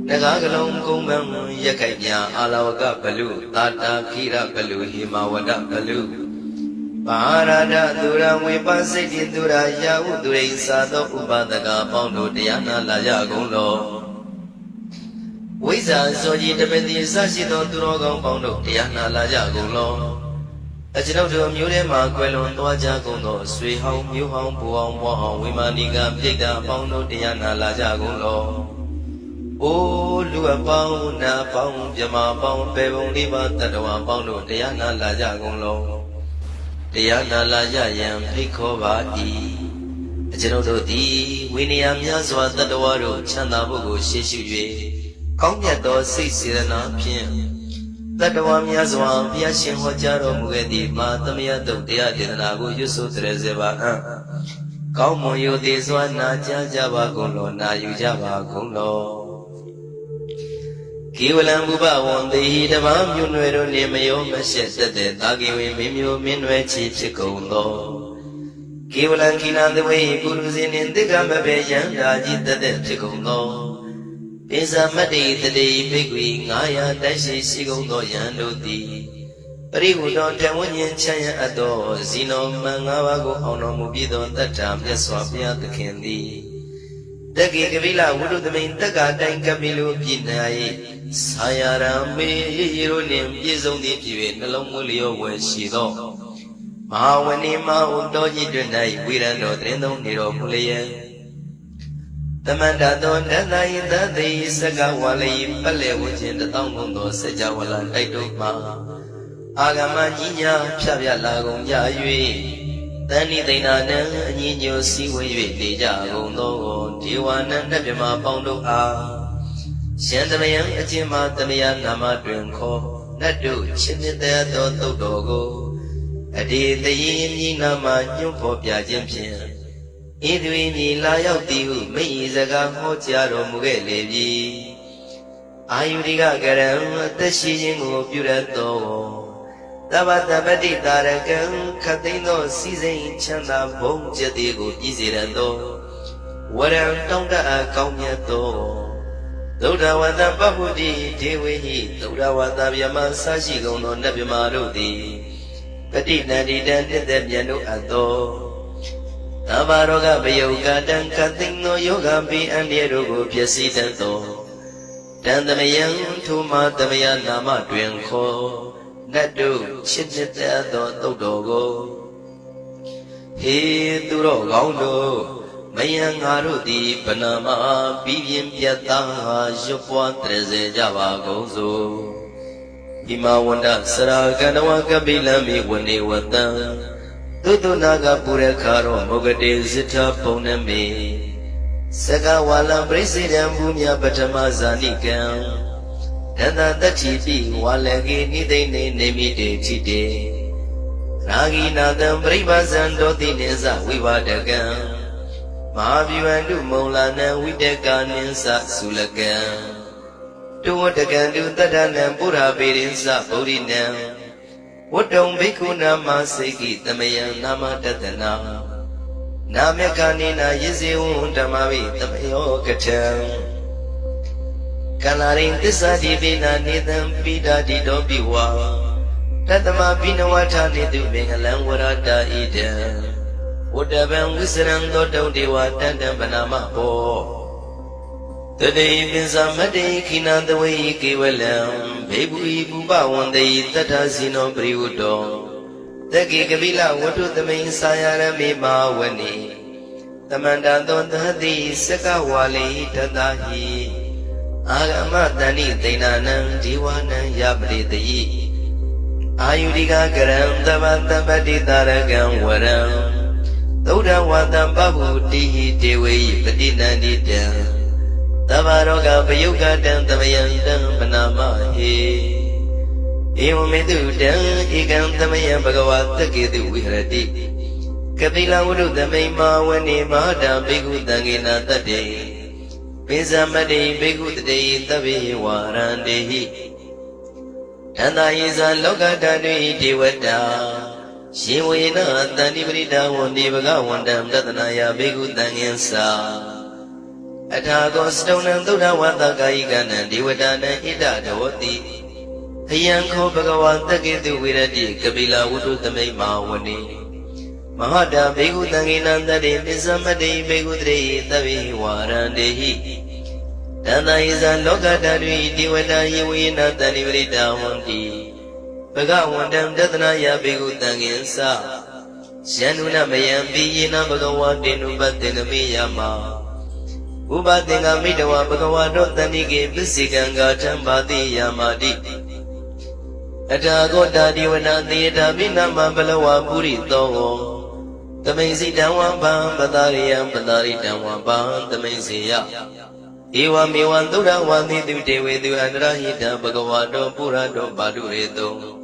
နဂါကလုံးကုံပန်းရက်ခိုက်မြအာလဝကဘလူတာတာခိရဘလူဟိမဝဒဘလူပါရဒသူရဝေပစိတ်တိသူရယာဟုသူရိသာသောဥပဒကပေါင်းတို့တရားနာလာကြကုန်လောဝိဇ္ဇာစောကြီးတပည့်တိစရှိသောသူတော်ကောင်းပေါင်းတို့တရားနာလာကြကုန်လောအကျွန်ုပ်တို့မျိုးထဲမှာကွယ်လွန်သွားကြကုန်သောဆွေဟောင်းမျိုးဟောင်းဘူဟောင်းဘွားဟောင်းဝိမာနိကပြိတ္တာပေါင်းတို့တရားနာလာကြကုန်လောအိုးလူအပေါင်းနာပေါင်းမြမပေါင်းပေပုံလေးပါတတ္တဝါပေါင်းတို့တရားနာလာကြကုန်လောတရားနာလာကြရန်ဖိတ်ခေါ်ပါ၏အကျွန်ုပ်တို့သည်ဝိနည်းများစွာတတ္တဝါတို့ချမ်းသာဖို့ကိုရှေ့ရှု၍ကောင်းမြတ်သောစိတ်စေတနာဖြင့်တတ္တဝါများစွာဘုရားရှင်ဟောကြားတော်မူခဲ့သည့်မာသမယတုတ်တရားဒေသနာကိုရွတ်ဆိုတရစေပါအံ့ကောင်းမွန်ရိုသေစွာနာကြားကြပါကုန်လောနာယူကြပါကုန်လောကေဝလံဘုဘဝံတေဟိတမမြို့နွယ်တို့နေမယောမရှက်သက်တဲ့တာကေဝေမင်းမျိုးမင်းနွယ်ချီဖြစ်ကုန်လောကေဝလံကိနာသဝေပုရုဇေနှင့်တိကမဘေယံဓာကြီးသက်တဲ့ဖြစ်ကုန်လောပိဇာမတ္တိတတိဘိက္ခွေ900တိုက်ရှိရှိကုန်သောယံတို့သည်ပရိဝုတောတဝဉ္ဉ္ချမ်းရအပ်သောဇီနောမံ5ပါးကိုအောင်တော်မူပြီးသောတတ္ထာမြတ်စွာဘုရားသခင်သည်တက္ကေကပိလဝုဒ္ဓသမိန်တက္ကတိုင်ကပိလိုပြည်၌ဆာယရံမေရေရိုနှင့်ပြည့်စုံသည့်ဖြစ်၍နှလုံးမွေးလျောဝယ်ရှိသောမဟာဝဏိမဟုတော်ကြီးတွင်၌ဝိရံတော်တရင်သုံးနေတော်မူလျက်သမန္တသောတသယိတသိစကဝါလိပလက်ဝချင်းတသောကုန်သောစကြဝဠာတိုက်တို့မှာအာဂမကြီးညာဖြတ်ပြလာကုန်ကြ၍တဏိသိဏနံအညီညွတ်စည်းဝေး၍နေကြကုန်သောဒေဝနံနတ်မြမပေါင်းတို့အားရှင်သမယံအချင်းမသမယနာမတွင်ခေါ်နတ်တို့ချင်းမြတ်သောသုတ်တော်ကိုအတေတယေမြည်နာမညွှန်ဖော်ပြခြင်းဖြင့်ဤသူ၏မြည်လာရောက်သည်ဟုမိ၏စကားဟောကြားတော်မူခဲ့လေပြီအာယုရိကကရံအသက်ရှိခြင်းကိုပြုရသောသဗ္ဗတပတိတာရကံခတ်သိမ်းသောစီစိန်ချမ်းသာဘုံကျက်သည်ကိုပြည်စေရသောဝရံတောင်းတအကောင်းမြတ်သောသုဒ္ဓဝတ္တပပုဒ္ဓိဒေဝေဟိသုဒ္ဓဝတ္တဗျမဆရှိကုန်သောနတ်ဗျမတို့သည်ပတိနန္တိတံနှစ်သက်မြတ်တို့အပ်သောသဗ္ဗရောဂဗယုကတံခတ်သိမ်းသောယောဂပိအန္တရာတို့ကိုဖြစ်စီတတ်သောတန်သမယံထိုမသမယနာမတွင်ခေါ်နတ်တို့ချစ်မြတ်သောသုတ်တော်ကိုဟေသူတော်ကောင်းတို့မယံငါတို့သည်ဗနာမပြီးပြင်းပြတ်သားရွတ်ပွားတရစေကြပါကုန်စို့ဣမဝန္တစရာကန္တဝကပိလံမိဝနေဝတံသုတနာကပုရခါရောမုဂတေဇိထဘုံနမေစကဝါလံပရိစေတံဘူမြပထမဇာနိကံတတတတ္တိပိဝါလကေနိသိနေနေမိတေတိတေရာဂိနာတံပရိပါဇံတောတိနိသဝိပါဒကံမဟာဗျူဟန္တုမုံလာနံဝိတကာနိသသုလကံတုဝတ္တကံတုတတ္တနံပုရာပေရိသဗုဒ္ဓိနံဝတ္တုံဘိက္ခုနာမစေကိသမယံနာမတတနာနာမကနိနာယဇေဝံဓမ္မဝိသမယောကထံကလာရိသစ္စာတိပိနာနေတံပိတာတိတောပိဝါတတမပိနဝထာနေတုမင်္ဂလံဝရတာဣဒံဝတ္တဗံဝိစရံသောတုံဒေဝတန္တံဗနာမဘောတတိပိစမတေခိနသဝေကေဝလံဘေဘူဤပုပဝန္တေတတ္ထဇိနောပရိဝတ္တောတက္ကေကပိလဝတ္ထုသမိန်ဆာယရမေမာဝနိသမန္တသောသတိစကဝါလိတတဟိအာဂမတဏိသိဏနံဒီဝနံယပရိတယိအာယုရိကကရံသဗ္ဗတပ္ပတိတာရကံဝရံ သုဒ္ဓဝါတံပဗုတိဟိဒေဝေယပတိနန္တိတံသဗ္ဗရောဂပယုဂတံသမယံတံပနာမဟေဧဝမေတုတံဧကံသမယံဘဂဝါတက္ကေတုဝိဟရတိကပိလဝုဒ္ဓသမိန်မာဝနေမဟာတံဘိက္ခုတံဃေနတတ္တေပိဇမတ္တိဘိက္ခုတတေသဗ္ဗေဝါရန္တေဟိတန္တာယေဇလောကတတေဒေဝတာရှင်ဝေနတန္တိပရိဒဝန္တိဘဂဝန္တံတတနာယဘိက္ခုတံဃင်္စာအထာကောစတုံနံသုဒ္ဓဝါသကာယိကနံဒေဝတာနံဣဒဒေဝတိအယံခောဘဂဝါတက္ကေတုဝိရတိကပိလဝုဒ္ဓသမိန်မာဝနေမဟာတဘေကုတံဃေနံတတေပိသမတ္တိဘေကုတရေသဗ္ဗေဝါရန္တေဟိတန္တယေဇလောကတတေဒေဝတာယေဝေနတန္တိပရိဒဝန္တိဘဂဝန္တံတတနာယဘေကုတံဃင်္စာယန္နုနမယံပိယေနဘဂဝါတေနုပတ္တေနမိယမဥပသင်္ကမိတဝဘဂဝါတောတန္တိကေပစ္စေကံဂါထံဘာတိယာမာတိအထာဂောတာဒီဝနာသေတာမိနမဘလဝပုရိသောသမိန်စီတံဝံဗံပတာရိယံပတာရိတံဝံဗံသမိန်စီယဧဝမေဝံသုဒ္ဓဝါတိတုတေဝေတုအန္တရဟိတံဘဂဝါတောပုရတောပါတုရေတော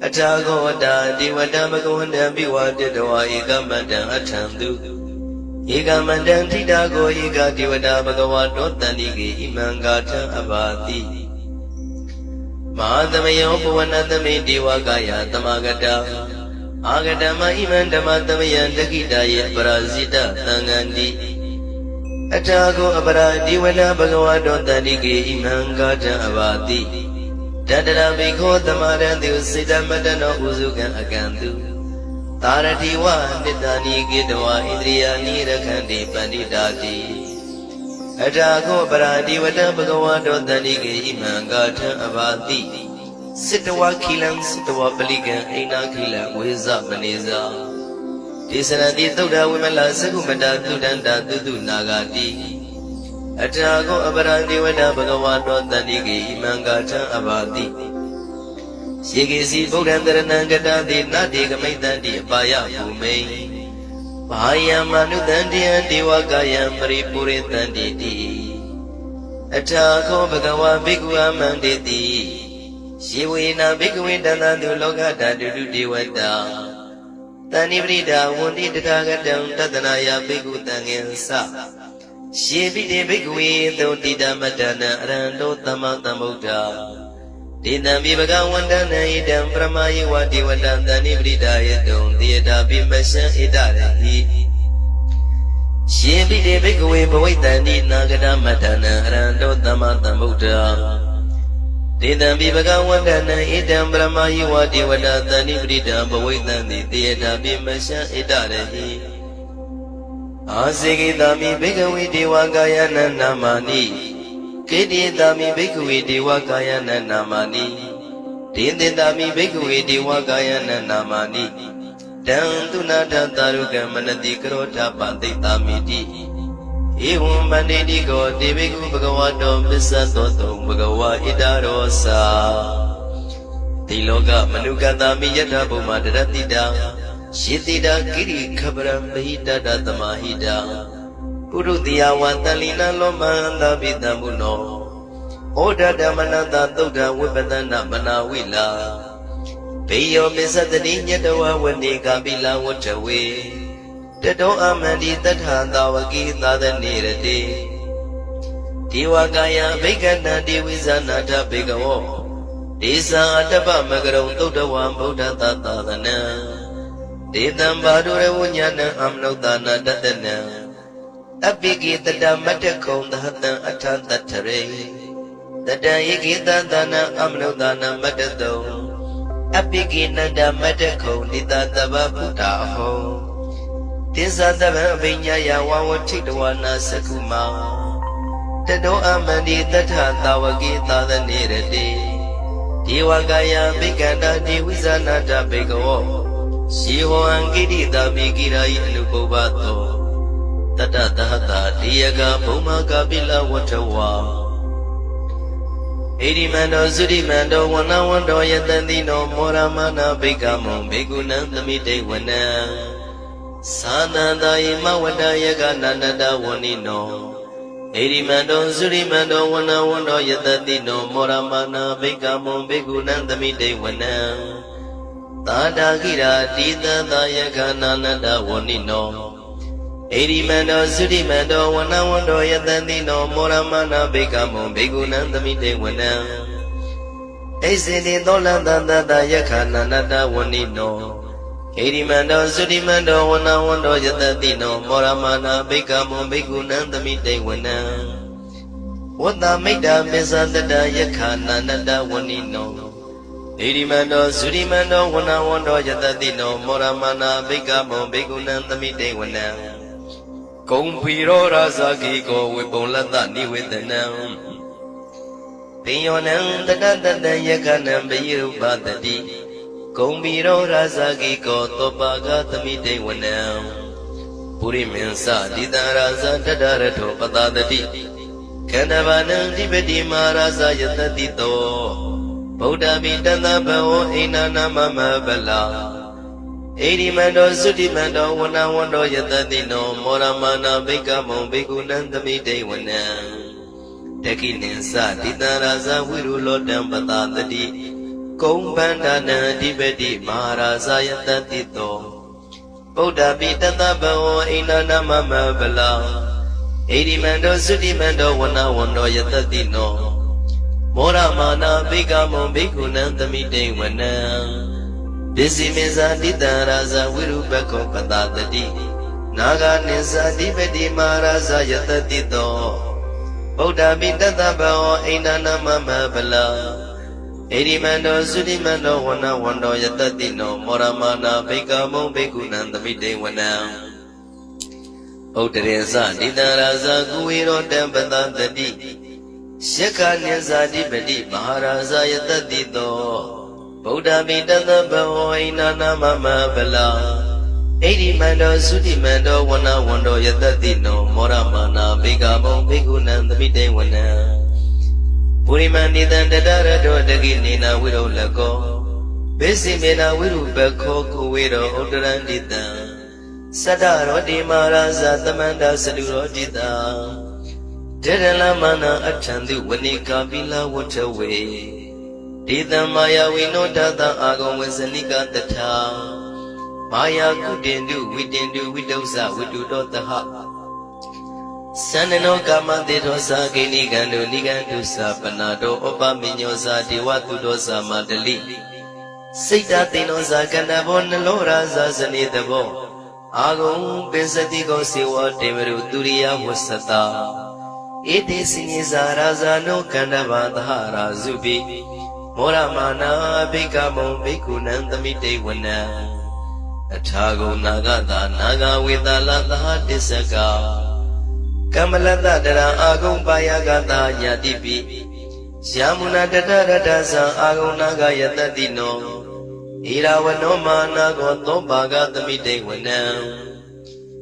အထာဂောတာဒီဝတံဘဂဝန္တံပိဝါတတဝါဧကမန္တံအထံတုဧကမန္တံထိတာကိုဧကဒီဝတာဘဂဝါတောတန္တိကေဣမံဂါထံအဘာတိမဟာသမယောဘဝနသမိဒေဝကာယသမဂတာအာဂတမဣမံဓမ္မသမယံတခိတာယေပရာဇိတသံဃန္တိအထာကိုအပရာဒီဝနာဘဂဝါတောတန္တိကေဣမံဂါထံအဘာတိတတရဘိခောသမရံတုစေတမတ္တနောဥစုကံအကံတုသာရတိဝနိတ္တနိကေတဝဣန္ဒြိယာနိရခန္တိပန္တိတာတိအထာခောပရာဒီဝတံဘဂဝါတောတန္တိကေဣမံဂါထံအဘာတိစိတဝခိလံစိတဝပလိကံအိနာခိလံဝေဇမနေဇာဒေသရတိသုဒ္ဓဝိမလသကုမတသုဒန္တာသုတုနာဂတိအထာခောအပရာဒီဝတံဘဂဝါတောတန္တိကေဣမံဂါထံအဘာတိယေကေစီဗုဒ္ဓံတရဏံကတတိနတေကမိတ္တံတိအပါယဘူမိန်ဘာယံမနုတံတယံဒေဝကာယံပရိပုရိတံတိတိအထာခောဘဂဝါဘိက္ခုအမန္တေတိယေဝေနဘိက္ခဝေတန္တတုလောကဓာတုတုဒေဝတာတဏိပရိဒဝန္တိတထာဂတံတတနာယဘိက္ခုတံဃင်္စယေပိတေဘိက္ခဝေသောတိတမတ္တနံအရဟံတောသမ္မာသမ္ဗုဒ္ဓဒေတံပိဘဂဝန္တနံဣတံပရမယေဝဒေဝတံတဏိပရိဒယတုံသေတာပိမရှံဣတရဟိယေပိတေဘိက္ခဝေဘဝိတန္တိနာဂတမတ္တနံအရဟံတောသမ္မာသမ္ဗုဒ္ဓဒေတံပိဘဂဝန္တနံဣတံပရမယေဝဒေဝတာတဏိပရိဒံဘဝိတံတိတေယတာပိမရှံဣတရဟိအာစေကိတာမိဘိက္ခဝေဒေဝကာယနံနာမာနိကေတိတာမိဘိက္ခဝေဒေဝကာယနံနာမာနိဒေသေတာမိဘိက္ခဝေဒေဝကာယနံနာမာနိတံသူနာထတာရုကမနတိကရောထပတိတာမိတိဧဝံမန္တေတိကောတေဘိက္ခုဘဂဝါတောပစ္စသောတုံဘဂဝါဣတရောစာဒီလောကမနုကတာမိယထဘုမတရတိတာယေတိတာကိရိခပရံမဟိတတသမာဟိတာပုရုတိယဝတလိနလောမန္တပိတံဘုနောဩဒဓမ္မနတသုဒ္ဓဝိပဒနာမနာဝိလာဘေယောပစ္စတတိညတဝဝနေကပိလဝတ္ထဝေတတောအမန္တိတထသာဝကိသာသနေရတိဒေဝကာယဘိက္ခဏံဒေဝိဇာနာထဘေကဝောဒေသံအတ္တပမကရုံသုဒ္ဓဝံဗုဒ္ဓသာသနံဒေတံဘာဒုရဝဉ္ဉဏံအမနုဿာနာတတနံအပိကိတတမတ္တခုံသဟတံအထတထရေတတံယေကိတသနံအမနုဿာနာမတ္တတုံအပိကိနန္ဒမတ္တခုံနိတတဗ္ဗဗုဒ္ဓဟောတိသတဗံအဘိညာယဝဝထိတဝနာသကုမောတတောအမန္တိတထသာဝကိသာသနေရတိဒေဝကာယဘိက္ခန္တာဒေဝိဇာနာတဘေကဝောရှိဟောံကိတိတာမိကိရာယအနုပုပ္ပသောတတသဟတာတေယကဘုံမကပိလဝတ္ထဝါဣရိမန္တောသုရိမန္တောဝနဝန္တောယတန္တိနောမောရမနာဘိက္ခမုံဘေကုဏံသမိတေဝနံ Sananda ima wada yaga nanada wanino Erimando Zurimando wana wano yatadino Moramana Bekamo Begunandamide wana Tadagira Dida Dayaga nanada wanino Erimando Zurimando wana wano yatadino Moramana Bekamo Begunandamide wana Ezini dolanda dayaga nanada wanino Erimando Zurimando wana wando yatadino Moramana Bekamo Begunandamide wana Wada Mida Bezandada Yakana Nada Wanino Erimando Zurimando wana wando yatadino Moramana Bekamo Begunandamide wana Kumpiro Razaki ko Wipolata Niwetanam Piyonam Dada Yakana Beyu Badadi Kumbiro Razaki ko Topaga Tamide wana Puri Mensa Dida Raza Dadarato Patadati Kanavana Dibedi Maraza Yatadito Boda Vidana Bao Inana Mama Bala Erimando Sudimando wana wando yatadino Moramana Bekamo Begunandamide wana Tekininsa Dida Raza Virulo Dampatadati Kumbandana Dibedi Maharaza Yatadito Boda Vidana Bao Inana Mama Bala Erimando Sudimando wana wando yatadino Moramana Bekamo Begunandamide wana Disimeza Dida Raza Virubako Patadati Naga Nisa Dibedi Maharaza Yatadito Boda Vidana Bao Inana Mama Bala Erimando Sudimando wana wando yatadino Moramana Bekamo Begunandamide wana Otereza Dida Raza Guiro Dampatadati Shaka Nisa Dibedi Maharaza Yatadito Boda Vidana Bao Inana Mama Bala Erimando Sudimando wana wando yatadino Moramana Bekamo Begunandamide wana Purimani Dandara do Daginina Widow Lako Besimena Wirubako Kuwiro Odarandita Sadaro Di Maharaza Tamanda Saduro Dita Jadalamana Achandu Wanika Vila Waterway Dita Maya Winodata Agon Wesanika Tata Maya Kudindu Widosa Widudotaha Sanano Kamante Dosa Gini Gandu Nigandu Sapanado Opa Minyosa Diwatu Dosa Madali Sita Tinosa Kanabon Lora Zazanitabo Agung Pensatigo Siwa Temeru Turiya Wasata Iti Sinisa Razano Kandavadhara Zubi Moramana Bekamo Begunandamide wana Atago Nagata Naga Vidalata Disaka Kamalata Dara Agung Bayagata Yadipi Yamuna Dadarasa Agung Naga Yatadino Irawano Manago Tobagamide wana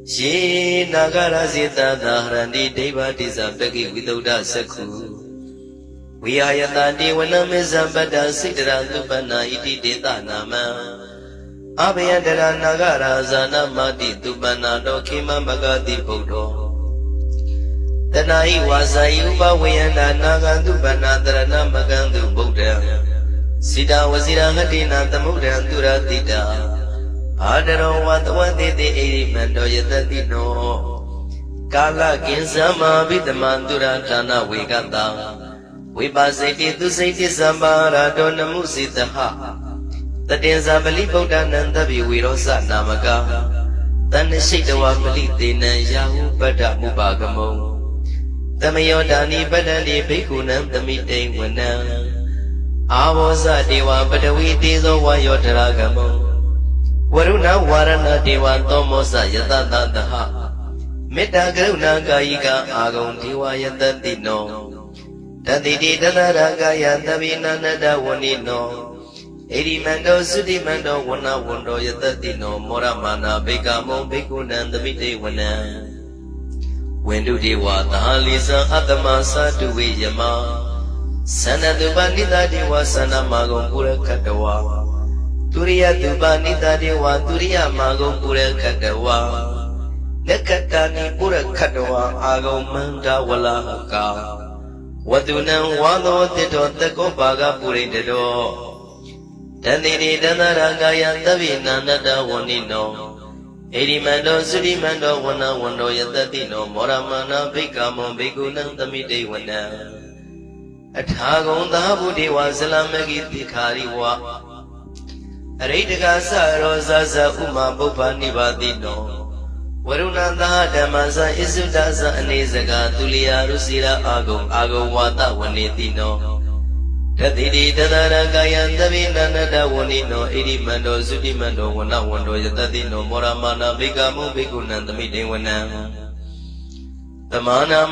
She Nagara Zita Dahrandi Deva Dizabeki Vidoda Saku We are Yatadi wana Mizambada Sidra Tupana Iti Dita Nama Abhyadara Nagara Zana Mati Tupana Dokima Magadi Bodo Tanai Wasai Uba Wayana Nagandu Banadana Magandu Buddha Sida Wazira Hadina Tamudan Duratida Adaro Watawati the Erimando Yatadino Kala Kinsama Vidamandura Tana Wigata Wibasiti to Sati Sambara Dona Musitaha The Denzabali Buddha Nandabi Wirosa Namaga Tanishitawa Palitina Yahu Bada Mubagamo Tamayodani Badani Bekunam Tamide wana Avosa Dewa Badawi Tizo Wayotaragamo Waruna Warana Dewa Tomosa Yatadaha Meta Gruna Gaika Agon Dewa Yatadino Tadidi Dadaraga Yatavina Nada Wanino Erimando Sudimando wana wando yatadino Moramana Bekamo Bekunandamide wana Wendu Dewa Tahalisa Atama Satuwe Yama Sanadu Bandita Dewa Sana Magom Pura Katawa Turiya tuba nita dewa turiya mago pura kadawa Nekatani pura kadawa ago manda wala ka Wadunan wado tito tako baga puri dedo Tandini danaragaya tabi nanada wanino Erimando surimando wana wando yatatino Moramana bikamo bikunang tamide wana Athagon dahabu dewa salamagi tikhari wa Aritaka rosa sa uma bupa nibadino Warunanda damasa isudasa anesaga tulia rusira agong wata wanitino Tatidi tadara kaya tabi nanada wanino Irimando sudimando wana wando yatatino Moramana bikamu bikunan tamide wana Tamana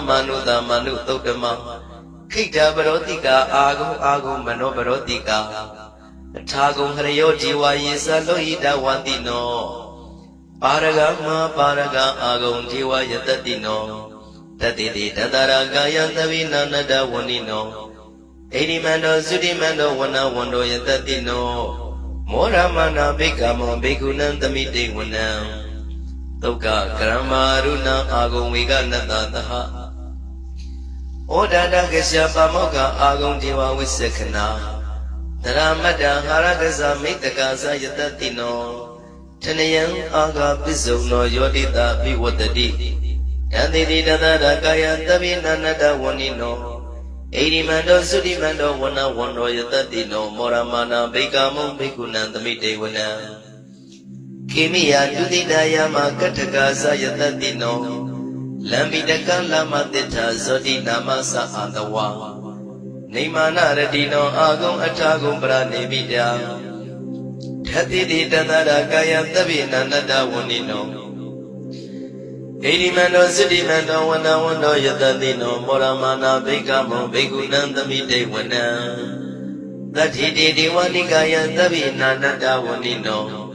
manu tamanu tokdama Kita barotika agong mano barotika Thagong harayo jiwa yesa lohita wantino Paraga agong jiwa yatatino Tatiti tatara kaya tabi nanada wanino Erimando sudimando wana wando yatatino Moramana bikamo bikunan tamite wana Toka karama runa agong wika natataha Odada kesya pamoka agong jiwa wisekana Taramada haragasa mitakasa yatatino Tanayan aga pisogno yodita viwatadi Yandidi dadada kaya tabi nanada wanino Erimando sudimando wana wando yatatino Moramana bikamo bikunan tamite wana Kimiya dudidaya makatakasa yatatino Lambidaka lama tita zodi namasa andawa Nimana radino agong atagong pranibida Tatidi tanara kaya tabi nanada wanino Erimando sudimando wana wando yatatino Moramana bikamo bikunan tamide wana Tatidi diwani kaya tabi nanada wanino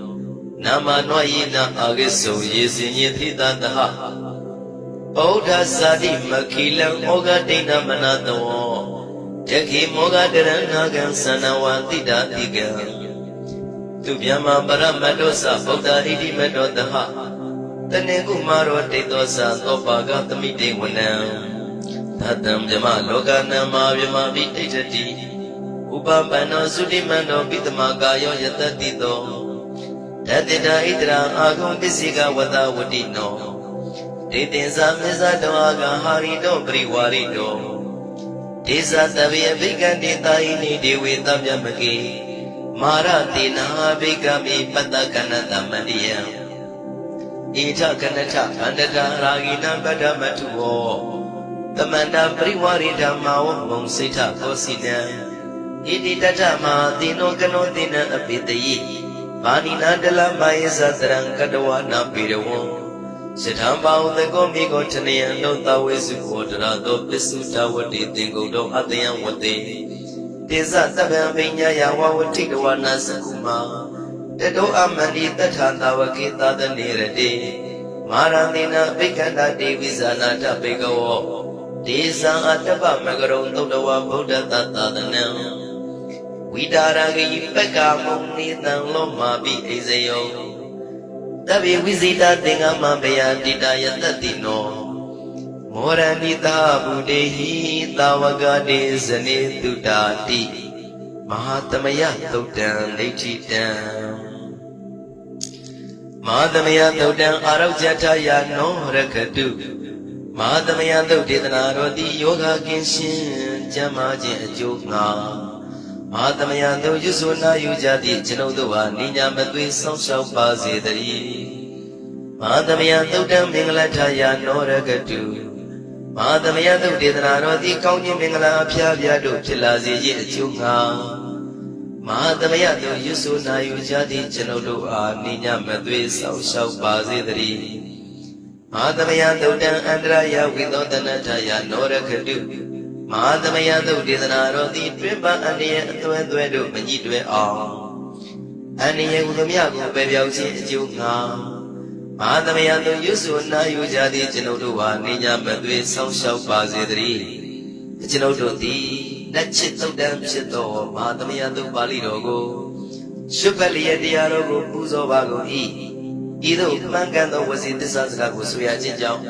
Nama noyina agiso yesinye thitataha Oda sadi makilang oga dina manatawo Jaki moga deranagan sanawa tida tiga Tubyama paramadosa Oda ridi medotaha Tane kumaro titosa Topaga tamite wana Tatam jama loka nama vyama vitejati Upapano sudimano pitamaga yo yatatito Tatita idra agong pisika wata wadino Titinsa misa doaga harito priwarito Tisa tabi abhikandi taini dewi tabyamaki Marati naha abhikami patakanata mandiya Ita kanata kandata ragina badamatuwo Tamanda priwarita mawa mong sita kosina Iti tatama tino kano tina apitayi Panina dala maya satrang kadawa na pirawo Sithambao the Gomiko Tanian no Tawisu Quadrado Pisuta Wati Tingo Atayan Wati Tisa Tabinya Yawa Tigawana Sakuma Tedo Amani Tatanda Wakita the Nirade Maranina Bikanda Devisana Tapigo Tisa Ataba Magaron Todawa Buddha Tata the Nam Widaragi Peka Muni Loma Bi Ezeo Tabi visita tinga mambaya dita yatatino Moranita budehi tawagade zane tutati Mahatamaya totan lechitan Mahatamaya totan araujataya no rakadu Mahatamaya totitana roti yoga kinshin jamajin ajogna Mahatamaya to yusuna yujati chinoduwa ninya matwi songshao pasidari Mahatamaya totam minglataya no rakadu Mahatamaya to dedana roti kaunyi mingla pyabya do chilazi ye chunga Mahatamaya to yusuna yujati chinoduwa ninya matwi songshao pasidari Mahatamaya totam andraya vidodanataya no rakadu Mahatamaya to dedana roti tripa aniya atwedwedo manjitwe all Aniya udamyago bebyauchi chunga Mahatamaya to yusuna yujati chinoduwa ninya matwi songshao pasidari Chinodoti nachit tokdam chito Mahatamaya to pali rogo Shubali at the Arogo, Puzo Bago E. Either Mangan was in the Sansago, Suya Jinjao.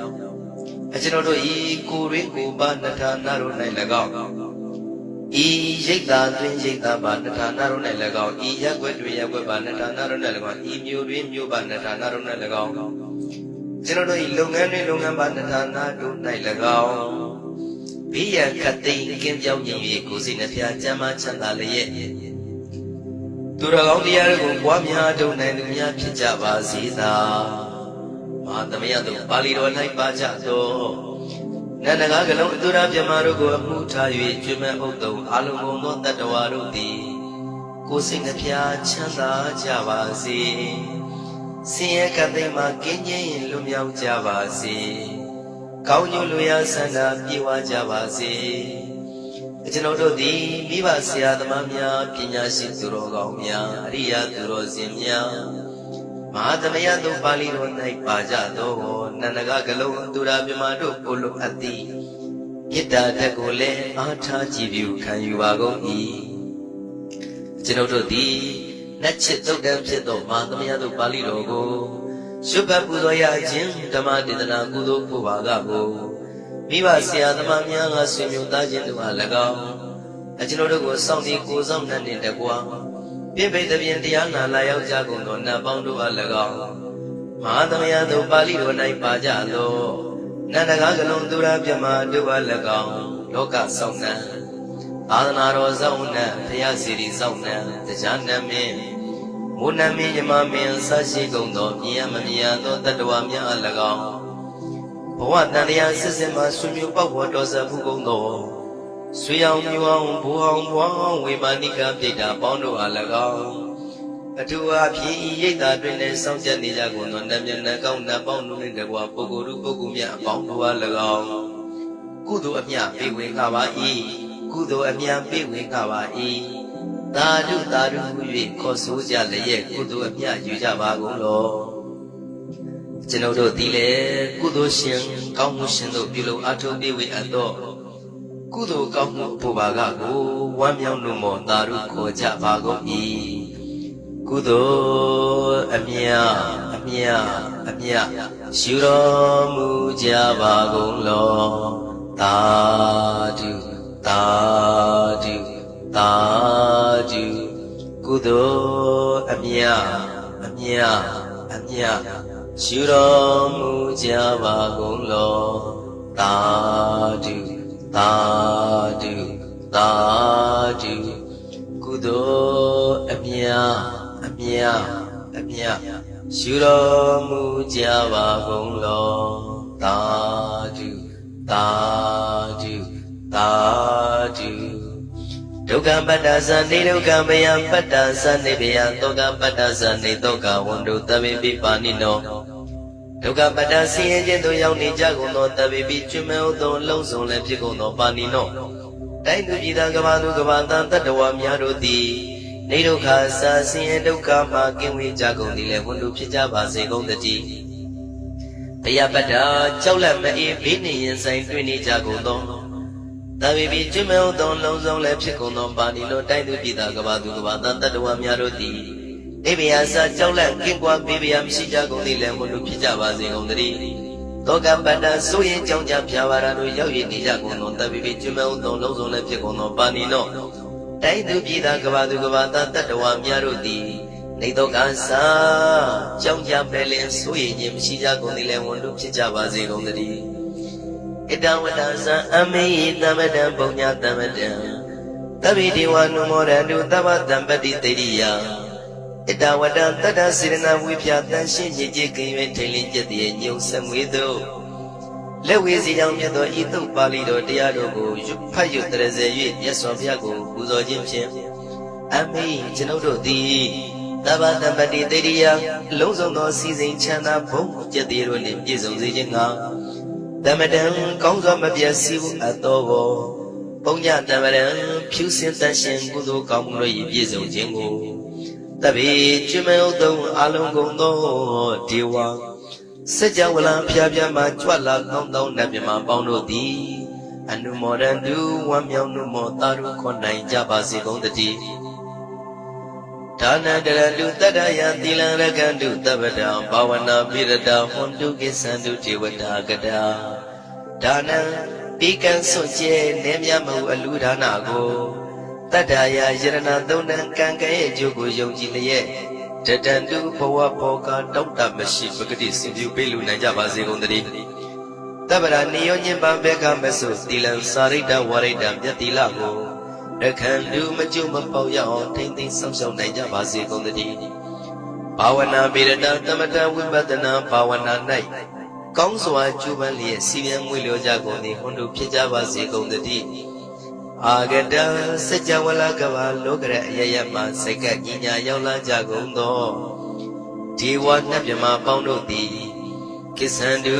Achinodo E. Kuriku Banata Naro Nalago. E. Jigda, Twin Jigda Banata Naro Nalago. E. Yaguia Banata Naro Nalago. E. Mu Banata Naro Nalago. Chinodo E. Lungan Banata Naro Nalago. Be a cutting, Kim Jong Yi, Cousin of Yajama Chandalaye. Duragong the Arago, Wamia, Donania, Pijava, Zida, Madamia, Balido, and Bajato, Nanagalo, Durabia Marugo, Mutayu, Juma Odo, Alugo, not that Warudi, Cousin of Yachanda, Javazi, Sia Kadema, Kenya, Lumia, Javazi. Kaunyo luya sana piwa javazi. Chinodo di miwa siya damamya pinya shituro gaumya riya duro zimya. Mahadamaya do pali ro nai paja do nanaga galo dura bimado polo ati. Yita takole atha jibyu khanyu ba gong I. Chinodo di natchit tokdan phit do mahadamaya do pali ro go. Super Pudoya Jim, Tamadina Gudo Puvagago. Viva Sia the Mamia, Simuta Jim Malaga. Achinodo Sondi goes on and in the Gua. Pipe the Vientiana, Laya Jagundona, Bondo Alaga. Madamia do Balido Naipajalo. Nanagalo Dura Jama Dualaga. Loka Sona. Adanaro Zona, Pia City Zona, the Jana Min. Munami Yamamin Sashi Gondo, Yamamia, Tatuamia Alagao. What Nania Sisima Sumu Pawatos of Hugondo. Suyang Yuang Buang, Wimanika Pita, Bondo Alagao. A two up he that Rene San Janijago, Namian Gauna Bondo in the Wapogu, Bogumia, Bondo Alagao. Kudo Amia, Biwi Kawaii, Kudo Amia, Biwi Kawaii. Tadu Tadu, Kosuja, Kudu Amia, Yujabago. Genodo Dile, Kudo Shin, Kamushin, below Atobi with Ado. Kudo Kamu Pubagago, 1 million no more, Daru Kojabago E. Kudo Amia, Shuro Mujabago Lo. Tadu. Taju Kudo Amia Shuro Mujava Gonglo Taju Kudo Amia Shuro Mujava Gonglo Taju Doga Badasa, Nidoga Bayan Badasa, Nibian, Doga Badasa, Nidoga, Wando, Tabi Panino. Doga Badasi, Agent, Yoni Jagono, Tabi Chumel, Don Loso, Lepicono, Panino. Tainu Gavano Gavana, Tadawam Yarodi. Nidoka, Sassi, and Doka, Makin, Jago, Nilevondo, Pijava, Segon the G. Payabada, Chola, May, Bini, and Saint Trini Jagono. Tabi Jumel don Lozon Lepsicono Panino, Taidu Pita Gavadu Gavana, Tadawam Yarodi. Ebiasa, Chola, Kingwa, Bibiam, Shijago, Nilevondo, Pijava, Segon the G. Doga Bada, Soye, Jonja, Piavarano, Yogi, Nijagono, Tabi Jumel don Lozon Lepsicono Panino. Taidu Pita Gavadu Gavana, Tadawam Yarodi. Nidogasa, Jonja Pelin, Soye, Shijago, Nilevondo, Pijava, Segon the G. Idawadaza Ami Damadan Bonya Damadan Tabidiwa no more than do Tabadambadi Tedia Idawadan Tada Sirina Wipya Tanshin Yikin Tailing Jeti and Yosam Widow Lewis Young Yedo Ito Palido Diadogo Yupayu Treze Yasofiago Uzo Jimshim Ami Genodo Di Tabadambadi Tedia Lozo no Season Chana Bong Jetiro Nim Jizon Zijinga Damadan, Kongo Mabiasiu Atovo, Ponya Damadan, Pusin Tashin, Gudu Kamulo Yizo Jingo, Tabi, Jumel Don Alongo no, Diwa, Sajawala Piabia Majwala, Kondo Nabima Bono Di, and no more than do 1 million no more Taru Konai Jabasi on the D. ဒါနတရတုတတ္တယသီလံရကန္တုတပ္ပတံဘာဝနာပိရတဟွန်တုကိသန္တုဒေဝတာကတာဒါနံပိကံစွန့်ကျဲနေမြတ်မှုအလူဒါနကိုတတ္တယယရဏသုံးတန်ကံကဲ့ရဲ့ကျိုးကိုယုံကြည်လျက်တတန္တုဘဝဘောကတောက်တမရှိပဂတိစင်ပြုပေးလူနိုင်ကြပါစေကုန်သတည်းတပ္ပရာနိယောညင်ပံဘေကမဆုသီလံစာရိတ္တဝရိတ္တမြတ်တိလကိုရခန္တုမကျွမပေါရအောင်ထိမ့်သိမ်းဆောင်ရှောက်နိုင်ကြပါစေကုန်သတည်းဘာဝနာပိရတသမထဝိပဿနာဘာဝနာ၌ကောင်းစွာကျူးပန်းလျက်စီရင်မွေလျောကြကုန်သည်ဟွန်တို့ဖြစ်ကြပါစေကုန်သတည်းအာဂတစัจ java လကဘာလောကရအယယမှစိတ်ကညီညာရောက်လာကြကုန်သောဒီဝနတ်မြမပေါင်းတို့သည်ကိစ္ဆန္တု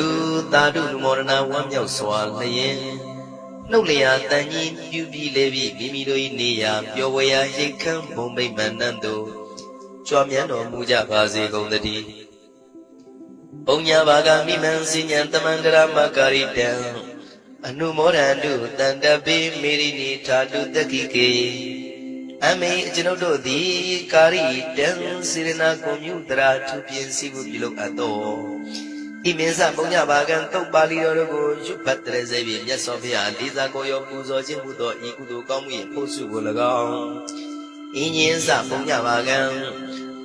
သာဓုနမောဒနာဝမ်းမြောက်စွာလျင်နှုတ်လျာတန်ကြီးပြုပြီးလေပြီးမိမိတို့၏နေရာပျော်ဝေရာရိတ်ခမ်းဘုံမိမ့်မှန်နှံ့သို့ကြွမြန်းတော်မူကြပါစေကုန်သတည်းပုံညာဘာဂမိမံစဉ္ညာတမန္တရမကာရိတံအနုမောဒန္တုတန္တပိမေရိနိထာတုတကိကေအမေကျွန်ုပ်တို့သည်ကာရိတံစေရနာကွန်မြူတရာသူပြင်းစီကိုပြုလုပ်အပ်တော်ဤမင်းစပုံညာဘာကံတုတ်ပါဠိတော်တို့ကိုရွတ်ပတ်တဲ့စေပြီးမြတ်စွာဘုရားလေးစားကိုရောပူဇော်ခြင်းမှုသောဤကုသိုလ်ကောင်းမှု၏ဖို့စုကို၎င်းဤညင်းစပုံညာဘာကံ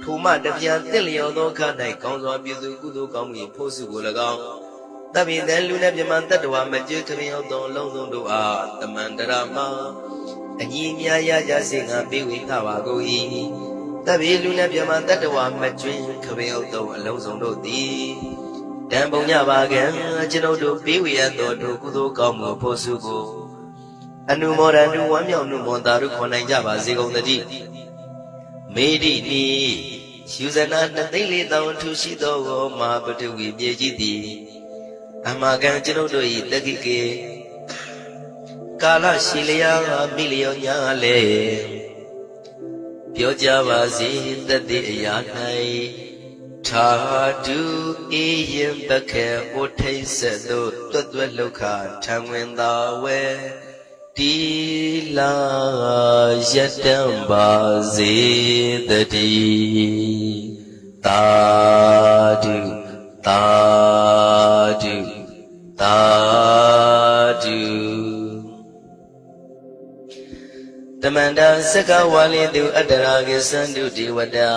ထိုမှတပြားတင့်လျော်သောခါ၌ကောင်းစွာပြုစုကုသိုလ်ကောင်းမှု၏ဖို့စုကို၎င်းတပိတဲ့လူနဲ့မြမတတ္တဝါမကျွခရင်ရောက်သောအလုံးစုံတို့အားတမန္တရမအညီမြာရကြစေငါပေးဝေသပါကုန်၏တပိလူနဲ့မြမတတ္တဝါမကျွခရင်ရောက်သောအလုံးစုံတို့သည်တံပုံညပါကံကျွန်ုပ်တို့ပေးဝေရသောတို့ကုသိုလ်ကောင်းမှုဖို့စုကိုအနုမောဒန္တုဝမ်းမြောက်နုမောတာတို့ခေါ်နိုင်ကြပါစေကုန်သတည်းမေဒိနိယူဇနာ2,400,000ထူရှိသောမဟာပတုဝီမြေကြီးသည်အမကံကျွန်ုပ်တို့၏တကိကေကာလရှိလျာမိလျောညာလေပြောကြပါစေတတိအရာ၌ထာတုအေယံပခေဩထိတ်ဆက်သို့တွတ်တွတ်လောက်ခထံဝင်သာဝဲတီလာယတံပါစေတတိသာဓုသာဓုသာဓုတမန္တစကဝါလိတုအတ္တရာကိသန္တုဒေဝတံ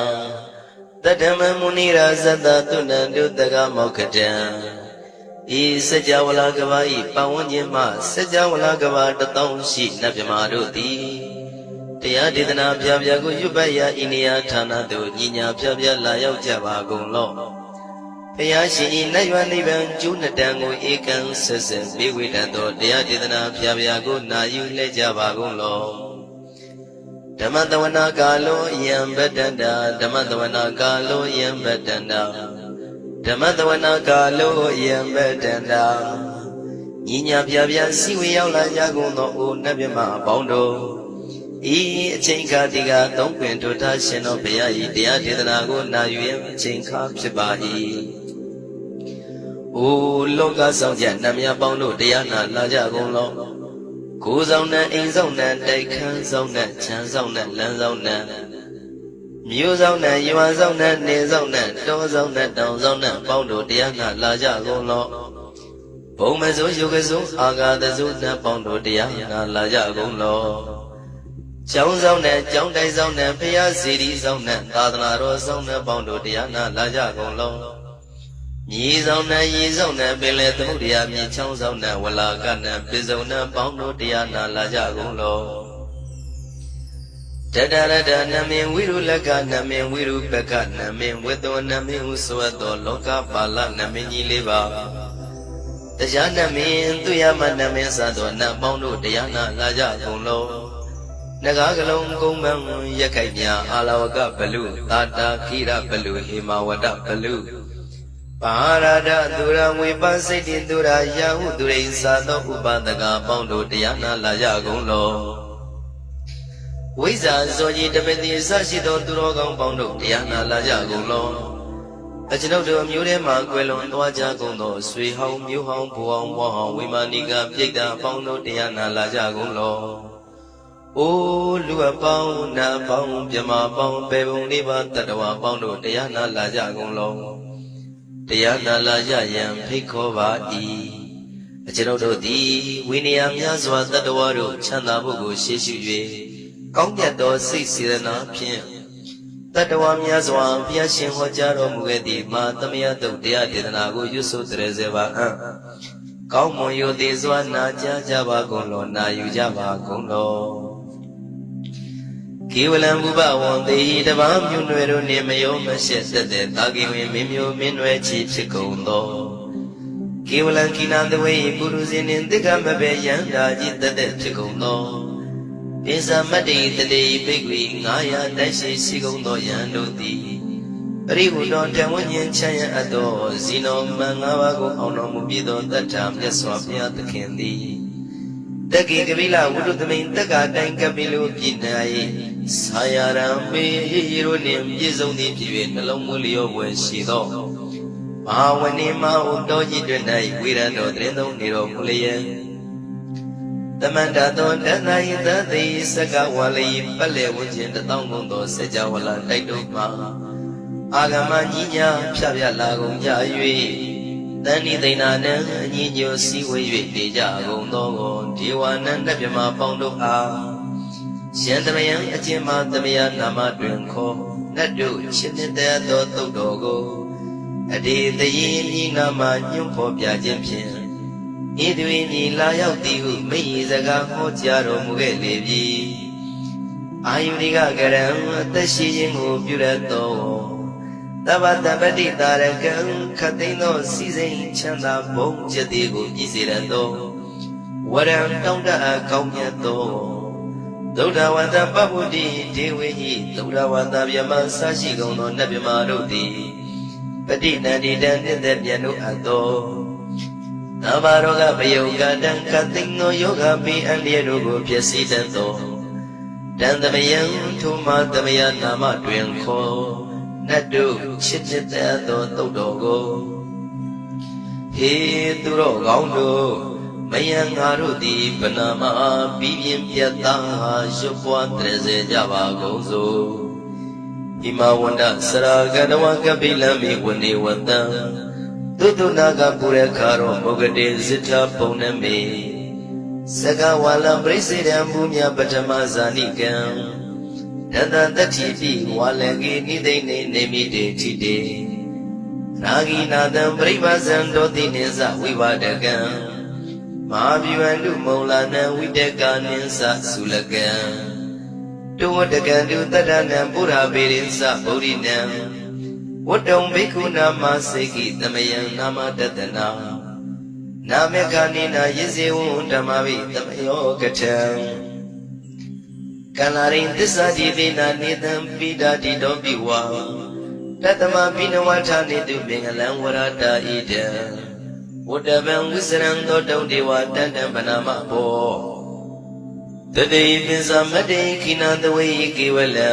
တတ္တမမုနိရာဇတသုဏန္တုတကမောက္ခတံဤစัจ java လကဘာဤပတ်ဝန်းကျင်မှစัจ java လကဘာ1000ရှိနတ်မြမာတို့သည်တရားဒေသနာပြပြကိုရွတ်ပတ်ရာဤနေရာဌာနသို့ညီညာပြပြလာရောက်ကြပါကုန်လော့ဘုရားရှင်ဤနတ်ရွာနိဗ္ဗာန်ကျိုးနှစ်တန်ကိုဧကံဆက်ဆက်ပေးဝေတတ်သောတရားဒေသနာပြပြကိုနာယူလှည့်ကြပါကုန်လော့ဓမ္မတဝနာကာလောယံဗတ္တန္တာဓမ္မတဝနာကာလောယံဗတ္တန္တာဓမ္မတဝနာကာလောယံဗတ္တန္တာညီညာပြပြစီဝေရောက်လာကြကုန်သောအိုနတ်မြမအပေါင်းတို့ဤအချိန်ခါဒီကသုံးပင်တို့ထားရှင်တော်ဘုရား၏တရားဒေသနာကိုနာယူရန်အချိန်ခါဖြစ်ပါ၏အိုလောကဆောင်ကြနတ်မြပေါင်းတို့တရားနာလာကြကုန်လောကိုယ်ဆောင်နဲ့အိမ်ဆောင်နဲ့တိုက်ခန်းဆောင်နဲ့ခြံဆောင်နဲ့လမ်းဆောင်နဲ့မြို့ဆောင်နဲ့ရွာဆောင်နဲ့နေဆောင်နဲ့တောဆောင်နဲ့တောင်ဆောင်နဲ့ပေါင်းတို့တရားနာလာကြကုန်လောဘုံမစိုးယုတ်ကစိုးအာဃာတစိုးနဲ့ပေါင်းတို့တရားနာလာကြကုန်လောကျောင်းဆောင်နဲ့ကျောင်းတိုက်ဆောင်နဲ့ဖျားစီရီဆောင်နဲ့သာသနာတော်ဆောင်နဲ့ပေါင်းတို့တရားနာလာကြကုန်လောမြေဆောင်နဲ့ရေဆောင်နဲ့ပင်လယ်သမုဒ္ဒရာမြေချောင်းဆောင်နဲ့ဝလာကနဲ့ပိစုံနဲ့ပေါင်းတို့တရားနာလာကြကုန်လောတတရတနမင်ဝိရုလကနမင်ဝိရုပကနမင်ဝေတောနမင်ဟုဆိုသောလောကပါဠနမင်ကြီးလေးပါတရားနမင်သူရမနမင်စသောနတ်ပေါင်းတို့တရားနာလာကြကုန်လောနဂါကလုံးကုန်းပန်းရက်ခိုက်မြအာလဝကဘလူသာတာခိရဘလူဟေမဝတဘလူပါရဒသူရဝေပစိတ်တင်သူရယာဟုသူရိသာသောဥပဒကပေါင်းတို့တရားနာလာကြကုန်လောဝိဇ္ဇာဇောကြီးတပတိဆရှိသောသူတော်ကောင်းပေါင်းတို့တရားနာလာကြကုန်လောအကျွန်ုပ်တို့မျိုးထဲမှာကွယ်လွန်သွားကြကုန်သောဆွေဟောင်းမျိုးဟောင်းဘဝဟောင်းဘဝဟောင်းဝိမာနိကပြိတ္တာပေါင်းတို့တရားနာလာကြကုန်လောဩ အိုးလူအပေါင်းနာပေါင်းမြမပေါင်းပေပုံလေးပါတတဝါပေါင်းတို့တရားနာလာကြကုန်လောတရားနာလာကြရန်ဖိတ်ခေါ်ပါ၏အကျွန်ုပ်တို့သည်ဝိနည်းများစွာတတဝါတို့ချမ်းသာဖို့ကိုရှေ့ရှု၍ကောင်းမြတ်သောစိတ်စေတနာဖြင့်တတဝါများစွာဘုရားရှင်ဟောကြားတော်မူခဲ့သည့်မာသမယတုတ်တရားဒေသနာကိုရွတ်ဆိုတရစေပါအံ့ကောင်းမွန်ရိုသေစွာနာကြားကြပါကုန်လောနာယူကြပါကုန်လောကေဝလံဘုဘဝံတေတဘာမြွနွယ်တို့နှင့်မယောမရှက်သက်တဲ့တာကိဝင်မင်းမျိုးမင်းနွယ်ချီဖြစ်ကုန်သောကေဝလံကိနာတဝေပုရုဇဉ်နှင့်တိကမဘေယန္တာကြီးတသက်ဖြစ်ကုန်သောပိစမတ္တိတတိဘိက္ခွေ900တိုက်ရှိရှိကုန်သောယံတို့သည်ပရိဟုတော်တဝဉ္ဉ္ချမ်းရအပ်သောဇီနောမံ5ပါးကိုအောင်တော်မူပြီးသောတတ္ထာမြတ်စွာဘုရားသခင်သည်တက္ကိကပိလဝုဒ္ဓသမိန်တက္ကတိုင်ကပိလုပြည်၌ဆာယရံမေရိုနှင့်ပြည့်စုံသည်ဖြစ်၍နှလုံးမွေးလျောပွဲရှိသောမဟာဝဏိမဟုတော်ကြီးတွင်၌ဝိရတော်တရင်သုံးနေတော်မူလျက်တမန္တသောတဏ္ဍာယသတိစကဝါလိပတ်လေဝခြင်းတသောကုန်သောစေကြဝဠာတိုက်တို့မှာအာဂမညီညာဖြပြလာကုန်ကြ၍တဏိသိဏနံအညီညွတ်စည်းဝေး၍နေကြကုန်သောဒေဝနန္တမြမပေါင်းတို့အားရှင်သမယံအကျဉ်းမသမယနာမတွင်ခေါ်နတ်တို့ရှင်းတဲ့သောသုတ်တော်ကိုအတေတယေမိနာမညွန့်ဖော်ပြခြင်းဖြင့်ဤတွင်ညီလာရောက်သည်ဟုမိတ်စကားဟောကြားတော်မူခဲ့လေပြီအာယုရိကကရံအသက်ရှိခြင်းကိုပြုရသောသဗ္ဗတပတိတာရကံခတ်သိမ်းသောစီစိန်ချမ်းသာဘုံကျက်သည်ကိုပြည့်စေရသောဝရံတောင်းတအကောင်းမြတ်သောသုဒ္ဓဝန္တပဗုဒ္ဓိဒေဝေဟိသုဒ္ဓဝန္တဗျမဆရှိကုန်သောနတ်ဗျမတို့သည်ပဋိနန္ဒီတံနှစ်သက်ပြန်တို့အပ်သောသဗ္ဗရောဂဗယုကတံခတ်သိမ်းသောယောဂပိအန္တရာတို့ကိုဖြစ်စေတတ်သောတံသမယံထုမသမယနာမတွင်ခေါ်နတ်တို့ချစ်တဲ့သောသုတ်တော်ကိုဟေသူတော်ကောင်းတို့မယံငါတို့သည်ဗနာမပြီးပြင်းပြတ်သားရွတ်ပွားတရစေကြပါကုန်စို့ဣမဝန္ဒစရာကတဝကပိလံမိဝနေဝတံသုတုနာကပုရခါရောမုဂတေဇိထပုံနမေစကဝါလံပရိစေတံဘူမြပထမဇာနိကံတတတတိပိဝါလကေနိသိနေနေမိတေတိတေရာဂိနာတံပရိပါဇံတောတိနိသဝိဝါဒကံမဟာဗျဝန္တုမုံလာနံဝိတကနိသသုလကံတုဝတကံတုတတနံပုရာပေရိသဗုဒ္ဓိနံဝတ္တုံဘိက္ခုနာမစေကိသမယံနာမတတနာနာမေခာနိနာယဇေဝံဓမ္မဝိသမယောကထံကန္လာရိသစ္စာတိပိနာနေတံပိဒာတိတောပိဝါတတမပိနဝထာနေတုမင်္ဂလံဝရတာဣဒံဝတ္တဗံဝိစရံသောတုံဒေဝတန္တံဗနာမဘောတတိပိသမတေခိနာတဝေကေဝလံ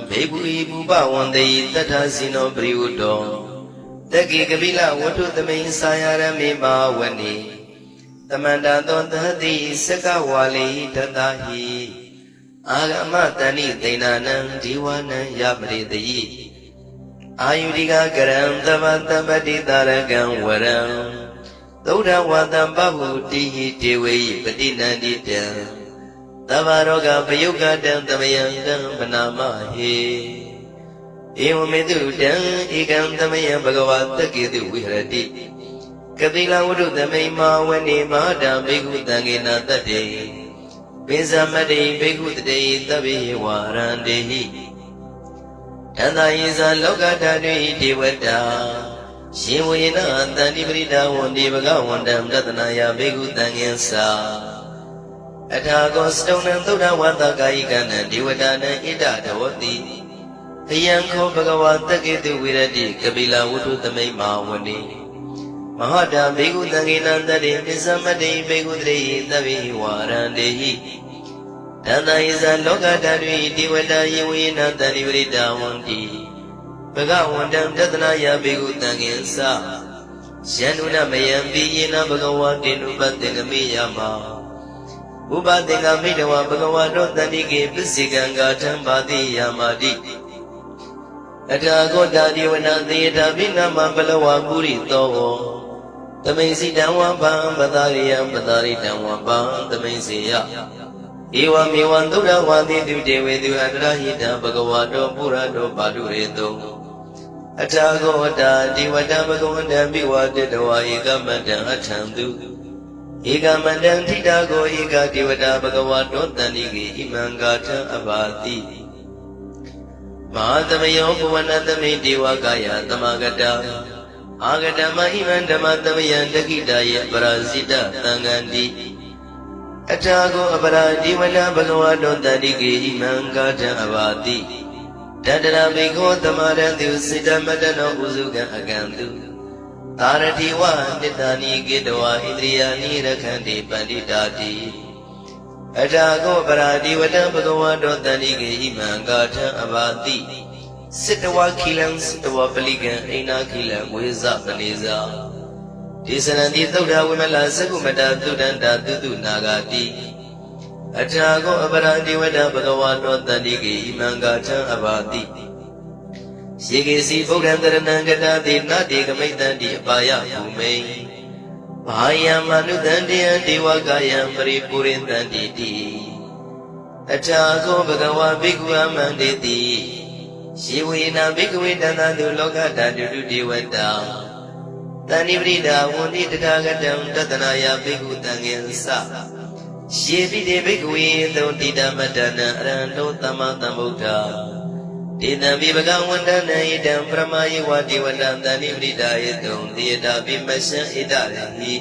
ဘေဘူဤဘူပဝန္တေတထဇိနောပရိဝတ္တောတက္ကိကပိလဝတ္ထုသမိန်စာယရမေမဝနေတမန္တသောသတိစကဝါလိတတဟိအာဂမတဏိသိဏနံဒီဝနံယပရိတိအာယုရိကကရံသဗ္ဗတပတိတာရကံဝရံသုဒ္ဓဝါတံပဗုတိဟိဒေဝေယပတိနန္တိတံသဗ္ဗရောဂပယုကတံသမယံတံဗနာမဟိဧဝမေတုတံဧကံသမယံဘဂဝါတက္ကေတုဝိဟရတိကပိလဝတ္ထုသမိန်မာဝနေမဟာတံဘိက္ခုတံဃေနတတ္တေပိစမတ္တိဘိက္ခုတတေသဗ္ဗေဝါရန္တေဟိတန္တယေဇလောကဓာတုဒေဝတာရှင်ဝေနတန္တိပရိဒါဝန္တိဘဂဝန္တံတတနာယဘိက္ခုတံဃင်္စာအထာကောစတုံနံသုဒ္ဓဝါသကာယိကနံဒေဝတာနံဣဒတဝတိအယံခောဘဂဝါတက္ကေတုဝိရတိကပိလဝတ္ထုသမိန်မာဝနေမဟာတံဘေကုတံဃေနံတတေပိစမတ္တိဘေကုတရေသဗ္ဗေဝါရန္တေဟိတန္တယေဇလောကဓာတုဒေဝတာယေဝေနတန္တိပရိဒါဝန္တိဘဂဝန္တံတတနာယဘေကုတံဃင်္စာယန္တုနမယံပိယေနဘဂဝါတေနုပတ္တေကမေယမ ဥပသင်္ကမိတဝဘဂဝါတောတန္တိကေပစ္စေကံဂါထံပါတိယာမာတိအထာဂောတာဒီဝနသေတာဘိနမပလဝပုရိသောသမိန်စီတံဝပံပတာရိယံပတာရိတံဝပံသမိန်စေယဧဝမေဝံသုဒ္ဓဝါတိတုတေဝေသူအတရဟိတံဘဂဝါတောပုရတောပါတုရေတုအထာဂောတာဒီဝတံဘဂဝန္တံဘိဝတေတဝါဧကမတံအထံတုဧကမတံထိတာကိုဧကဒေဝတာဘဂဝါတောတန္တိကေဣမံဂါထံအဘာတိမဟာသမယောဘဝနသမိဒေဝကာယသမဂတအာဂတမဣမံဓမ္မသမယံတခိတယေပရာဇိတသံဃန္တိအထာကိုအပရာဒီဝနဘဂဝါတောတန္တိကေဣမံဂါထံအဘာတိတတရဘေခောသမရံတုစိတမတနောဥစုကံအကံတုသာရတိဝနိတ္တာနိကေတဝဣန္ဒြိယာနိရခန္တိပန္တိတာတိအထာကိုပရာဒီဝတံဘဂဝါတောတန္တိကေဣမံဂါထံအဘာတိစိတဝခိလံစိတဝပလိကံအိနာခိလံဝေဇပနေဇာဒေသနံတိသုဒ္ဓဝိမလသကုမတသုဒ္ဓန္တာတုတုနာဂတိအထာကိုအပရာဒီဝတံဘဂဝါတောတန္တိကေဣမံဂါထံအဘာတိယေကေစီဗုဒ္ဓံတရဏံကတတိနာတိကမိတ္တံတိအပါယဘူမိဘာယံမနုတံတေယံဒေဝကာယံပရိပုရိသံတိတိအထာကိုဘဂဝါဘိက္ခုအမန္တေတိယေဝေနဘိက္ခဝေတန္တတုလောကတတုတုဒေဝတာတဏိပရိဒာဝန္တိတထာဂတံတတနာယဘိက္ခုတံငေသယေပိတေဘိက္ခဝေသုတိတမတနံအရဟံတောသမ္မာသမ္ဗုဒ္ဓဒေတံဘိဗကဝန္တနံဣတံပရမယေဝဒေဝတံတဏိပရိဒာယေတုံသေတာဘိမရှံဣတရဟိ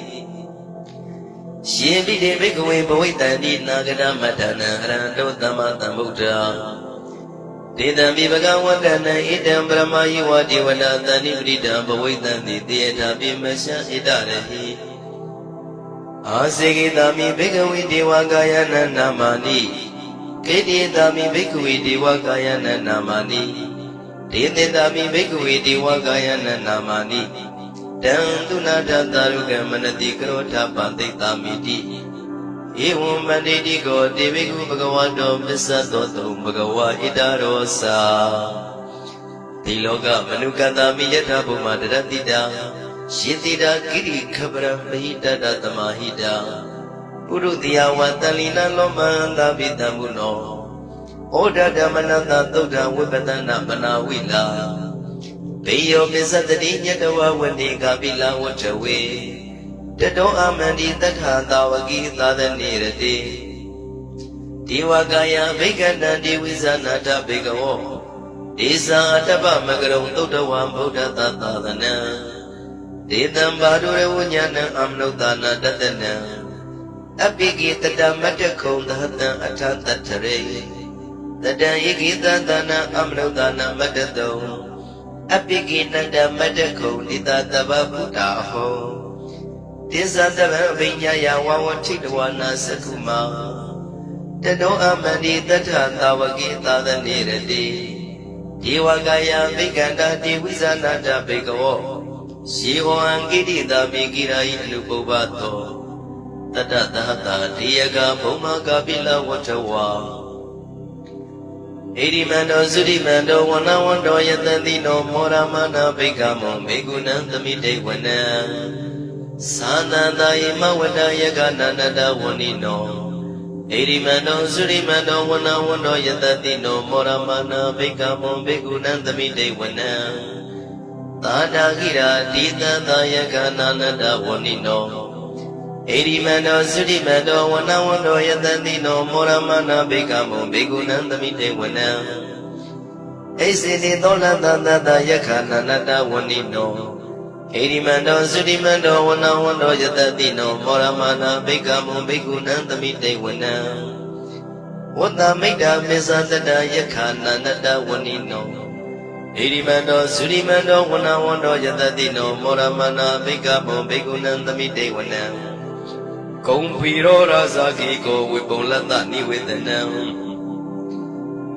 ယေပိတေဘိက္ခဝေဘဝိတံတိနာဂရမတနံအရဟံတောသမ္မာသမ္ဗုဒ္ဓဒေတံဘိဗကဝန္တနံဣတံပရမယေဝဒေဝတံတဏိပရိဒံဘဝိတံတိသေတာဘိမရှံဣတရဟိအာစေကိတာမိဘိက္ခဝေဒေဝကာယနံနာမာနိကေတိတာမိဘိက္ခဝေဒေဝကာယနံနာမာနိဒေတေတာမိဘိက္ခဝေဒေဝကာယနံနာမာနိတံသူနာတသာရုကမနတိကရောထပံသိတာမိတိဧဝံမန္တိတိကောတေဘိက္ခုဘဂဝါတောပစ္စသောတုံဘဂဝါဣတရောစာဒီလောကမနုကတမိယထာဘုမတရတိတာယေတိတာကိရိခပရမဟိတတသမာဟိတာပုရုတိယဝတလိနလောမန္တပိတံဘုနောဩဒဓမ္မနတသုဒ္ဓဝိပတနာပနာဝိလာဘေယောပစ္စတတိညတဝဝတိကာပိလဝတ္ထဝေတတောအမန္တိတထာသာဝကိသာသနေရတိဒေဝကာယဘိက္ခဏံဒီဝိဇာနာတဘေကဝောဒေဇာတပ္ပမကရုံသုဒ္ဓဝံဗုဒ္ဓသာသနံဒေတံဘာဒုရဝဉာဏံအမနုဿာနာတတနံအပိကိတတမတ္တခုံသဟတံအထတတ္ထရေတတံဧကိသတနာအမနုဿာနာမတ္တတုံအပိကိနန္တမတ္တခုံနိတတဗ္ဗဗုဒ္ဓဟောတိဇတဗံအဘိညာယဝဝထိတဝနာသကုမာတတောအမန္တိတထသာဝကိသာသနေရတိဒေဝကာယဘိက္ခန္တာတိဝိဇာနာတဘေကဝောယေဟောံကိတိတာမိကိရာယိအနုပုပ္ပသောတတသဟတာတေယကဘုံမကာပိလဝတ္ထဝါဣရိမန္တောသုရိမန္တောဝနဝန္တောယတတိနောမောရမနာဘိက္ခမောမေကုဏံသမိတေဝနံသာသန္တာယမဝတ္တယကနန္တဝဏိနောဣရိမန္တောသုရိမန္တောဝနဝန္တောယတတိနောမောရမနာဘိက္ခမောမေကုဏံသမိတေဝနံသာတာကိရာတိတံသာယကနန္တဝဏိနောဣရိမန္တောသုရိမန္တောဝနဝန္တောယတတိနောမောရမနာဘိက္ခမောဘေကုဏံသမိတေဝနံဣစေတိသောလတတတယခနန္တဝဏိနောဣရိမန္တောသုရိမန္တောဝနဝန္တောယတတိနောမောရမနာဘိက္ခမောဘေကုဏံသမိတေဝနံဝတ္တမိတ္တမေသတတယခနန္တဝဏိနောဣရိမန္တောသုရိမန္တောဝနဝန္တောယတတိနောမောရမနာဘိက္ခမောဘေကုဏံသမိတေဝနံဂုံဖီရောရာဇာကိကိုဝိပုံလတ္တနိဝေဒနံ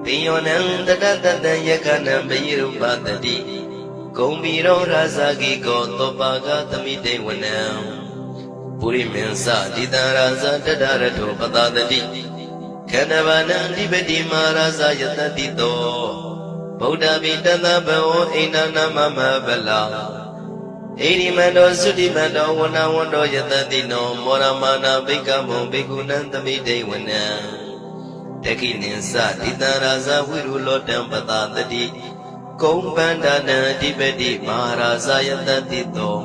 ပိယောနံတတတတံယခနံပယိရုပတတိဂုံဖီရောရာဇာကိကိုသောပါကသမိတေဝနံ ပုရိမင်းစတိတံရာဇတတရထောပတသတိခန္ဓဘာနံအဓိပတိမာရာဇယတတိတောဗုဒ္ဓဘိတသဘဝအိန္ဒနာမမဗလာဣရိမန္တောသုတိမန္တောဝနဝန္တောယတတိနောမောရမာနာဘိကမောဘိက္ခုနံသမိတေဝနံတခိနိသတိတံရာဇဝိရုလောတံပတသတိကုံပန္ဒနာအဓိပတိမဟာရာဇယတတိတော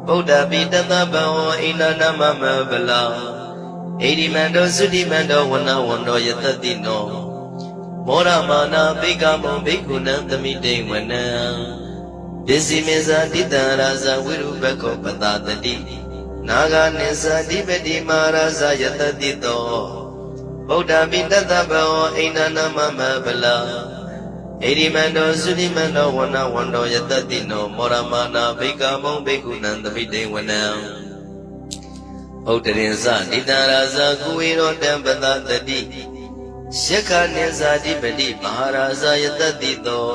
ဗုဒ္ဓပိတသဗံဝအိန္ဒနာမမဗလာဣရိမန္တောသုတိမန္တောဝနဝန္တောယတတိနောမောရမာနာဘိကမောဘိက္ခုနံသမိတေဝနံပစ္စည်းမေဇာတိတံရာဇဝိရုပကောပတသတိနာဂနိသအဓိပတိမဟာရာဇယတတိတောဗုဒ္ဓပိတသဗံဝအိန္ဒနာမမဗလာဣရိမန္တောသုတိမန္တောဝနဝန္တောယတတိနောမောရမာနာဘိကမောဘိက္ခုနံသမိတေဝနံဥဒ္ဒရင်ဇတိတံရာဇကုဝေရောတံပတသတိရှက္ခနိဇာတိပတိမဟာရာဇယတတိတော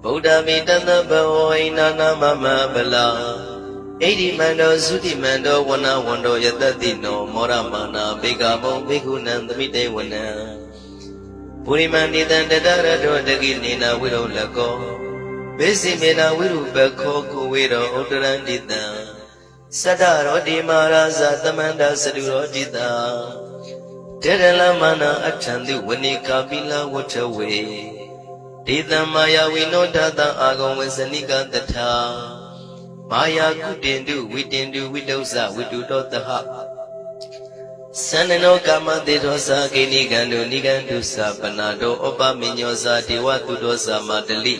ဗုဒ္ဓမိတသဗ္ဗဝိနာနာမမဗလာဣရိမန္တောသုတိမန္တောဝနဝန္တောယတတိနောမောရမာနာဘိကမောဘိက္ခုနံသမိတေဝနံပုရိမန္တိတံတတရတောတကိနေနာဝိရောလကောဘေစီမေနာဝိရုပခောကုဝေရောဥတရန္တိတံသတ္တရောတိမာရာဇသမန္တသတုရောတိတံတေရလမနာအထံတုဝနိကာပိလဝထဝေဒေသမာယဝိနောဒတံအာဂဝေဇနိကတထာမာယာကုတင်တုဝိတင်တုဝိတုဇဝိတုတောတဟသန္နနောကာမတေသောသာကိနိကံတုနိကံတုသပနာတောဩပမညောသာဒေဝတုတောသာမတလိ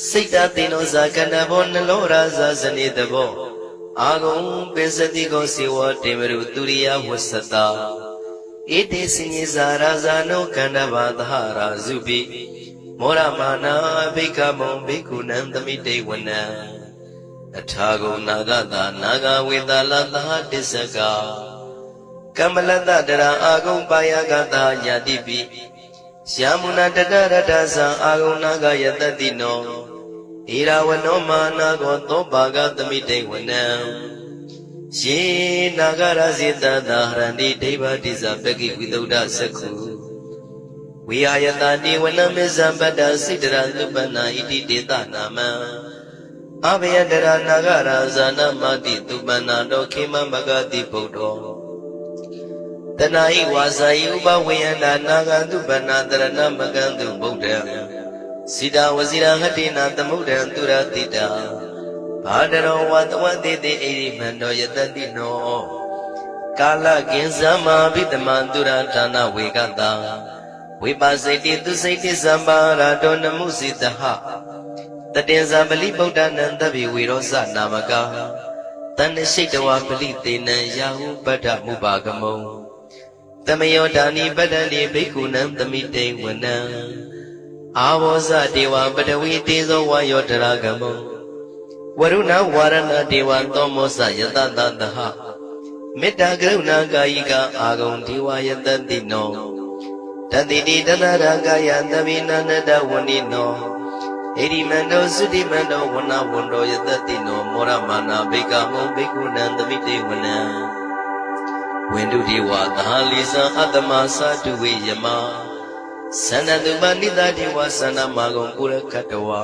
စိတ်တသေနောသာကန္တဘောနလောရာဇာဇနိတဘောအာဂုံပိစတိကောစေဝတေမရုတုရိယဝဆတာဣတိစိညေဇာရာဇာနောကန္တဘာသဟရာဇုပိမောရမာနာဘိကမောဘိက္ခုနံသမိတေဝနံအထာဂုံနာဂတာနာဂဝေတလသဟတစ္စကာကမ္မလတတရာအာဂုံပါယကတာညာတိပိယာမုနာတတရတသံအာဂုံနာဂယတတိနောဣရာဝနောမာနာကောသောဘာဂသမိတေဝနံယေနာဂရစေတသာဟရန္တိဒိဗ္ဗတိဇပကိဝိသုဒ္ဓသက္ခုဝိအာယတတိဝနမေဇံပတ္တစိတရသုပနာဣတိတေတနာမံအဘယတရနာဂရာဇာနမတိသုပနာတောခေမမဂတိဗုဒ္ဓောတနာဤဝါစာယဥပဝေယန္တာနာဂသုပနာတရဏမကံတုဗုဒ္ဓံစိတဝစီရဟတိနာသမုဒ္ဒံသူရတိတာဘာဒရောဝတဝတိတိဣရိမန္တောယတတိနောကာလကင်ဇမဘိတမံသူရဌာနဝေကတာဝိပါစိတိသူစိတိသမ္ပါရာတောနမုစိတဟတတင်ဇံပလိဗုဒ္ဓနံတဗ္ဗေဝေရောဇနာမကာတဏ္ဍရှိတဝါပလိသေနံယာဟုပတ္ထမုပါကမုံသမယောဒါနိပတ္တနိဘိက္ခုနံသမိတေဝနံအာဝောဇဒေဝပတဝီတေဇောဝါယောတရာကမုံဝရုဏဝါရဏဒေဝသောမောဇယတတသဟမေတ္တာကရုဏာကာယိကအာဂုံဒေဝယတတိနောတတိတိတတရာကာယသဗ္ဗိနန္တဝဏိနောဣရိမန္တောသုတိမန္တောဝနဝန္တောယတတိနောမောရမာနာဘိကမောဘိက္ခုနံသမိတေဝနံဝိန္ဒုဒေဝသဟလိသံအတ္တမသာတုဝေယမသန္နတုပနိတဒေဝသန္နမာဂုံပုရခတဝါ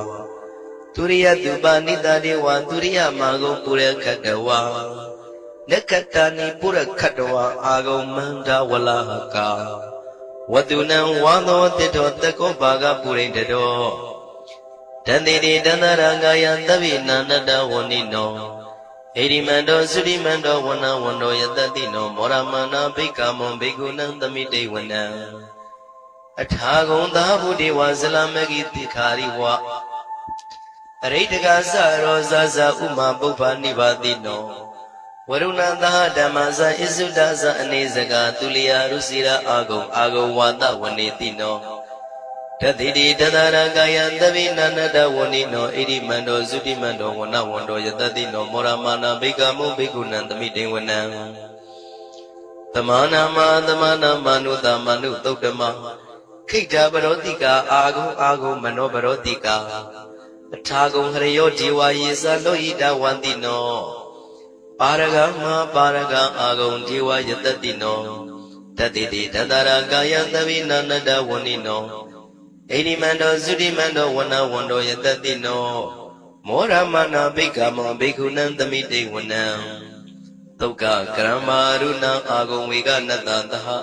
သူရိယတုပနိတဒေဝသူရိယမာဂုံပုရခတဝါနက္ခတနိပုရခတဝါအာဂုံမန္တဝလဟကာဝတုနံဝါသောတိတောတကောဘာဂပုရိတတောတန္တိတိတန္တရကာယသဗ္ဗိနာနတဝဏိနောဣရိမန္တောသုတိမန္တောဝနဝန္တောယတတိနောမောရမာနာဘိက္ခမောဘိက္ခုနံသမိတေဝနံအထာဂုံသာဘုဒေဝဇလမဂိတိခာရိဝအရိတကသရောဇဇဥမာပုပ္ပနိဗ္ဗာတိနောဝရုဏသဟဓမ္မဇဣစုဒဇအနေစကာသူလျာရုစီရာအာဂုံဝါဒဝနေတိနောတတိတိတတရကာယသဗ္ဗိနန္တဝဏိနောဣရိမန္တောသုတိမန္တောဝနဝန္တောယတတိနောမောရမာနာဘိက္ခမုဘိက္ခုနံသမိတေဝနံသမာနာမနုတမနုသုတ်တမခိတ္တပရောတိကာအာဂုမနောပရောတိကာအထာဂုံဟရယောဒေဝယေသလောဟိတဝန္တိနော Paragama Paraga Agong Diwa Yatatino Tatiti Tatara Kaya Tavina Nada Wanino Edimando Zudimando Wana Wando Yatatino Moramana Bikamo Bikunan Tamite Wana Toka Kramaruna Agong Viga Natataha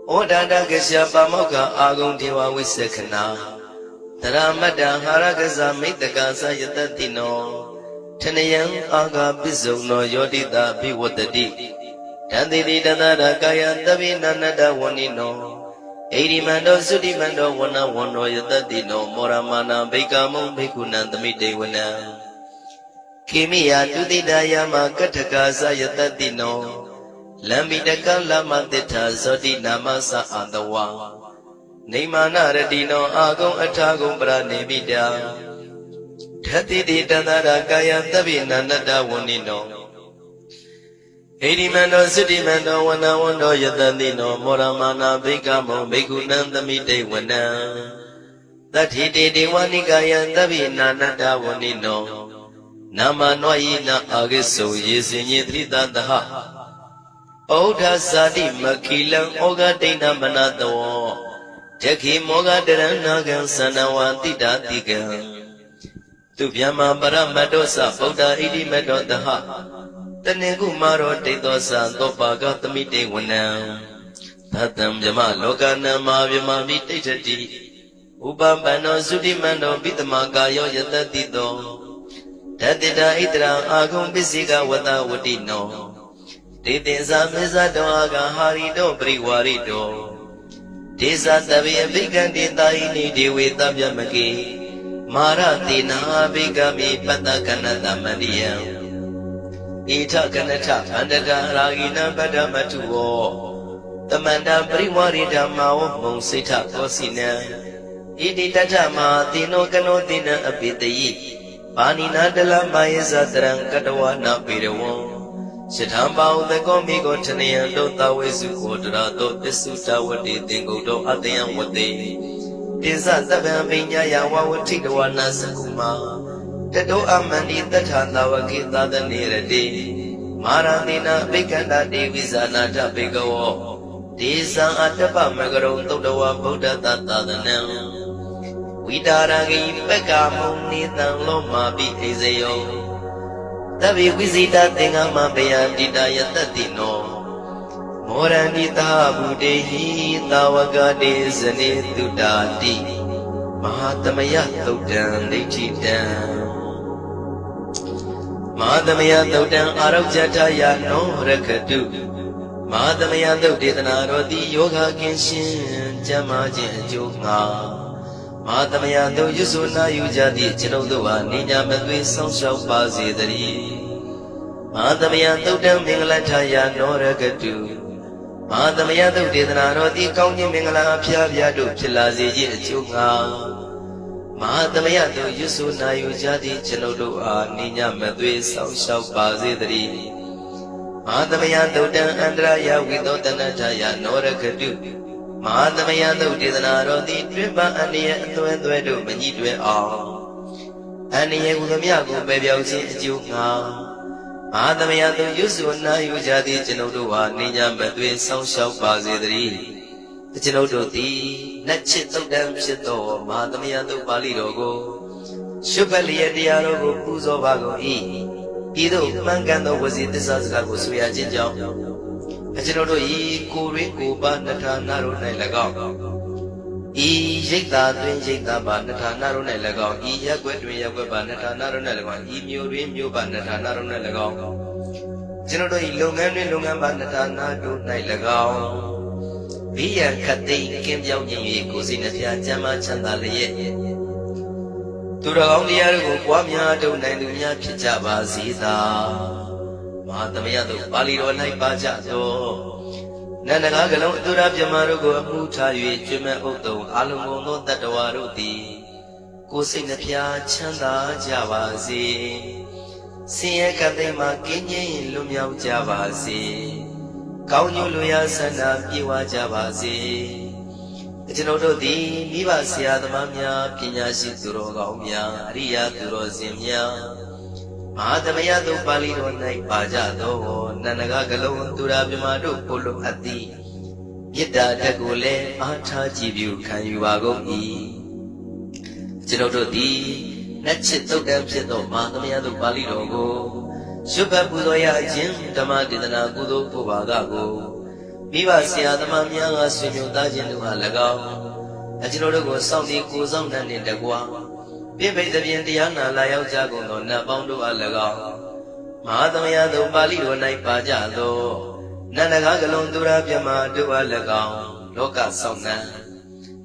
Odada Gasya Pamoka Agong Diwa Wisekana Taramada Haragaza Mitakasa Yatatino Tanayang Aga Bizuno Yodita Biwatadi Tandidi Danada Kaya Tabina Nada Wanino Edimando Sudimando Wana Wano Yatatino Moramana Bikamo Bikunan Tamite Wana Kimia Tudidayama Katakasa Yatatino Lambidaka Lama Tita Zodi Namasa Andawa Nimana Radino Agong Atagong Pranebida Tatiti Tanara Kaya Tabina Nada Wanino Edimando Sudimando Wana Wando Yatatino Moramana Bikamo Bikunan Tamite Wana Tatiti Diwanikaya Tabina Nada Wanino Nama Noyina Agiso Yesinye Tritataha Oda Sadi Makilang Oga Dena Manatawo Jaki Moga Deranagan Sanawati Datiga Tubyama Paramadosa Boda Idi Medotaha Tanegu Maro Tetosa Topaga Tamite Wana Tatam Jama Lokana Mavyama Vitati Ubambano Sudimando Bitamagayo Yatatito Tatita Itra Agum Bisiga Wata Wadino Titinsa Misato Aga Harido Priwarido Tisa Tabi Vigandi Taini Dewi Tabyamaki Maratina Bigami Patakanata Maria Ita Kanata Pandada Ragina Padamatuo Tamanda Priwarida Mao Monsita Kosina Idi Tatama Tino Kanotina Abitayi Panina de la Maesa Trankatawana Pirewo Shitambao the Comigo Tania Dota Wesu Kodra Pisuta Wadi Tingo Atayan Wadi Tisa Tababinya Yawa Watiwana Sakuma Tedo Amani Tatana Wakita the Niradi Maranina Bikanda Divisana Tabigo Tisa Atapa Magaro Todawa Buddha Tata the Nel Widaragi Pekamo Nitan Loma Bi Ezeo Tabi Visita Tingama Bea Didaya Tatino Moranita Budehi Tawagade Zane Tudati Mahatamaya Todan Dechitan Mahatamaya Todan Arabjataya No Rakadu Mahatamaya Toditana Rodi Yoga Kenshin Jamajin Jogna Matamaya do Yusuna Yujadi Chinodoa Nina Madwi Sonsha Pazidari Matamaya do Dam Mingalataya Noragatu Matamaya do Didana Di Kauni Mingala Piaviado Pilazi Chunga Matamaya do Yusuna Yujadi Chinodoa Nina Madwi Sonsha Pazidari Matamaya do Dam Andraya Widotanataya Noragatu Matamaya do Didana Di Triba Ania Tuenduedo Manitwe all Ania Udamiago Baby Junga Matamaya do Yusuna Yujadi Chinodoa Nina Madwe Sonsha Pazidri Chinodoti Nachito Dam Shito Matamaya do Palirogo Shupalia Dialogo Puzo Vago E Ido Mangano was it the Sazago Suya Jinjao Achinodo E Kuri Kuba Nata Naro Nelago E Jigda Twin Jigda Banata Naro Nelago E Yaquetri Yaquabanata Naro Nelago E Muri Muba Nata Naro Nelago Chinodo E Lungan Lungan Banata Nado Nelago Via Kate Kim Yong Cosina Jama Chandale Turaondia Guamia do Nadunia Pichaba Zita Matamaya do Paliro Naipajato Nanagalo Durabjamarugo Muta Jima Oto Alumono Tatawaruti Cosinapia Chanda Javazi Sia Kadema Kenya Lumia Javazi Kaunuluya Sana Piwa Javazi Chinodo di Mivasia the Mamia Pina Situro Gaumia Ria Turozimia မဟာသမယသို့ပါဠိတော်၌ပါကြသောနန္ဒကကလုံးသူရာမြမတို့ကိုလိုအပ်သည်မေတ္တာတက်ကိုလည်းအားထားကြည်ပြုခံယူပါကုန်၏ကျွန်ုပ်တို့သည်နှက်ချစ်တုတ်တမ်းဖြစ်သောမဟာသမယသို့ပါဠိတော်ကိုရှုပ်ပတ်ပူဇော်ရခြင်းဓမ္မဒေသနာကုသိုလ်ပုဗ္ဗာကကိုမိဘဆရာသမားများကဆွေမျိုးသားချင်းတို့ဟာ၎င်းကျွန်တော်တို့ကိုစောင့်တည်ကိုစောင့်နှံ့နေတကွာပြိပိသဖြင့်တရားနာလာရောက်ကြကုန်သောနတ်ပေါင်းတို့အား၎င်းမဟာသမယသို့ပါဠိတော်၌ပါကြသောနန္ဒကကလုံးသူရာပြမတို့အား၎င်းလောကဆောင်နှံ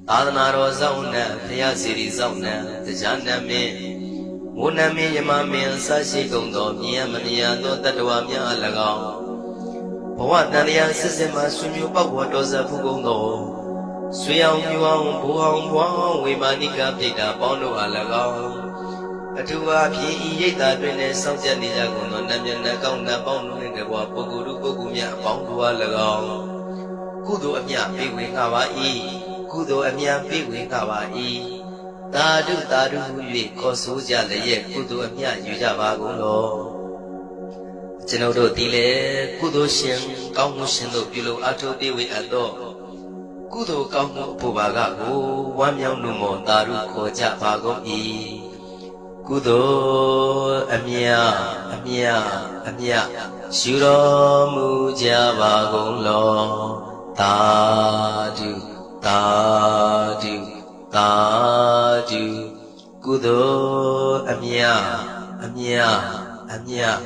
သာသနာတော်ဆောင်နှံဘုရားစီရီဆောင်နှံတရားနာမင်းမိုးနမင်းယမမင်းအစရှိကုန်သောမြင်ရမမြင်ရသောတတ္တဝါများအား၎င်းဘဝတန်တရားစစ်စစ်မှဆွေမျိုးပေါက်ပေါ်တော်ဆက်ဖူးကုန်သောဆွေအောင်ပြူအောင်ဘူအောင်ဘွားအောင်ဝေမာနိကပြိတ္တာပေါင်းတို့အား၎င်းအထူးအားဖြင့်ဤရိတ်တာတွင်လည်းစောင့်ကြနေကြကုန်သောနတ်မြတ်နတ်ကောင်းနတ်ပေါင်းတို့နှင့်တကွာပုဂ္ဂိုလ်တို့ပုဂ္ဂိုလ်များအပေါင်းတို့အား၎င်းကုသိုလ်အမြတ်ပေးဝေငှပါ၏ကုသိုလ်အမြတ်ပေးဝေငှပါ၏သာဓုသာဓုဟု၍ခေါ်ဆိုကြလျက်ကုသိုလ်အမြတ်ယူကြပါကုန်လောကျွန်ုပ်တို့သည်လည်းကုသိုလ်ရှင်ကောင်းမှုရှင်တို့ပြုလို့အထောက်ပေးဝေအပ်သောကုသိုလ်ကောင်းမှုပုဗ္ဗာကကိုဝမ်းမြောက်လို့မောသာဓုခေါ်ကြပါကုန်၏ကုသိုလ်အမြတ်အမြတ်အမြတ်ရှုတော်မူကြပါကုန်လောသာဓုသာဓုသာဓုကုသိုလ်အမြတ်အမြတ်အမြတ်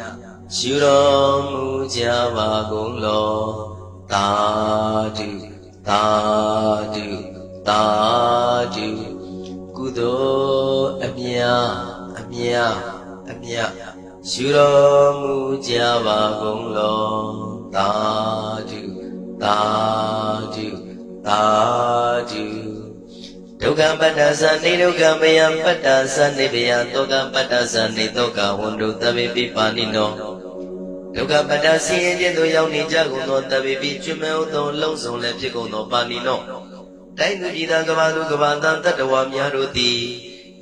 ရှုတော်မူကြပါကုန်လောသာဓုသာဓုသာဓုကုသိုလ်အမြတ်အမြတ်အမြတ်ရှုတော်မူကြပါကုန်လောသာဓုသာဓုသာဓုဒုက္ခပတ္တသနေဒုက္ခမယပတ္တသနေဘယတောကပတ္တသနေတောကဝန္တုတဗေပိပါဏိနောဒုက္ခပတ္တဆင်းရဲခြင်းတို့ရောက်နေကြကုန်သောတဗေပိကျွမဲဥသောလုံးစုံလည်းဖြစ်ကုန်သောပါဏိနောတိုင်းသူပြည်သားကဘာသူကဘာသားတတ္တဝါများတို့သည်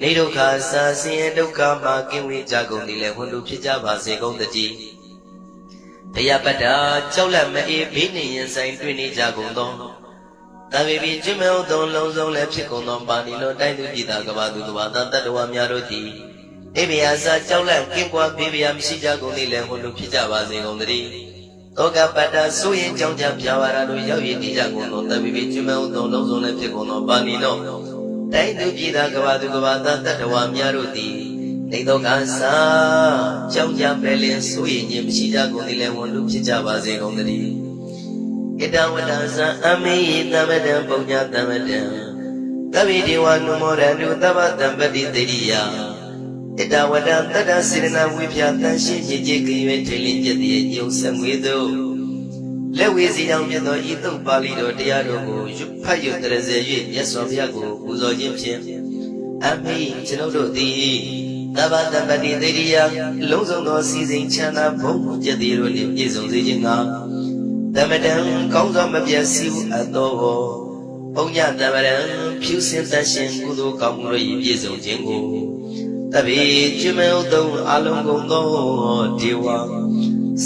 နေဒုက္ခစာဆင်းရဲဒုက္ခမှကင်းဝေးကြကုန်သည်လည်းဝန္တုဖြစ်ကြပါစေကုန်တည်းဘယပတ္တကြောက်လန့်မအေးဘေးနှင့်ရင်ဆိုင်တွေ့နေကြကုန်သောတဗေပိကျွမဲဥသောလုံးစုံလည်းဖြစ်ကုန်သောပါဏိနောတိုင်းသူပြည်သားကဘာသူကဘာသားတတ္တဝါများတို့သည်အိဗေယစာကြောက်လန့်ကင်းကွာဘေးဗျာမရှိကြကုန်သည်လည်းဝန္တုဖြစ်ကြပါစေကုန်တည်းတောကပတ္တဆိုရင်ကြောင့်ကြပြာပါရတို့ရောက်ရည်တည်ကြကုန်သောတဗေပိကျွမဲဥသောလုံးစုံလည်းဖြစ်ကုန်သောပါဏိနောတိုင်းသူပြည်သားကဘာသူကဘာသားတတ္တဝါများတို့သည်နေသောကစာကြောင့်ကြပဲလင်ဆိုရင်ခြင်းမရှိကြကုန်သည်လည်းဝန္တုဖြစ်ကြပါစေကုန်တည်းဣတဝတ္တသံအမေယသမတံပုညသမတံသဗ္ဗေဒေဝနုမောရတုသဗ္ဗတံပတိတေရိယဣတဝတ္တတတ္တစေရနာဝိဖြာတန်ရှိကြီးကြီးကရွေထိလင်းပြည့်တဲ့ယုံဆက်ငွေတို့လက်ဝေစီအောင်ပြသောဤသုတ်ပါဠိတော်တရားတော်ကိုဖတ်ရတရစေ၍မြတ်စွာဘုရားကိုပူဇော်ခြင်းဖြင့်အမေကျွန်ုပ်တို့သည်သဗ္ဗတံပတိတေရိယလုံးစုံသောစီစဉ်ချမ်းသာဘုံကျက်သည်တို့နှင့်ပြည့်စုံစေခြင်းကသမတံကောင်းစွာမပြတ်စည်းဟုအပ်သောပုညသမရံဖြူစင်တတ်ရှင်ကုသိုလ်ကောင်းမှုတို့၏ပြည့်စုံခြင်းကိုတဗေကျွမဲဥသုံးအလုံးကုန်သောဒေဝ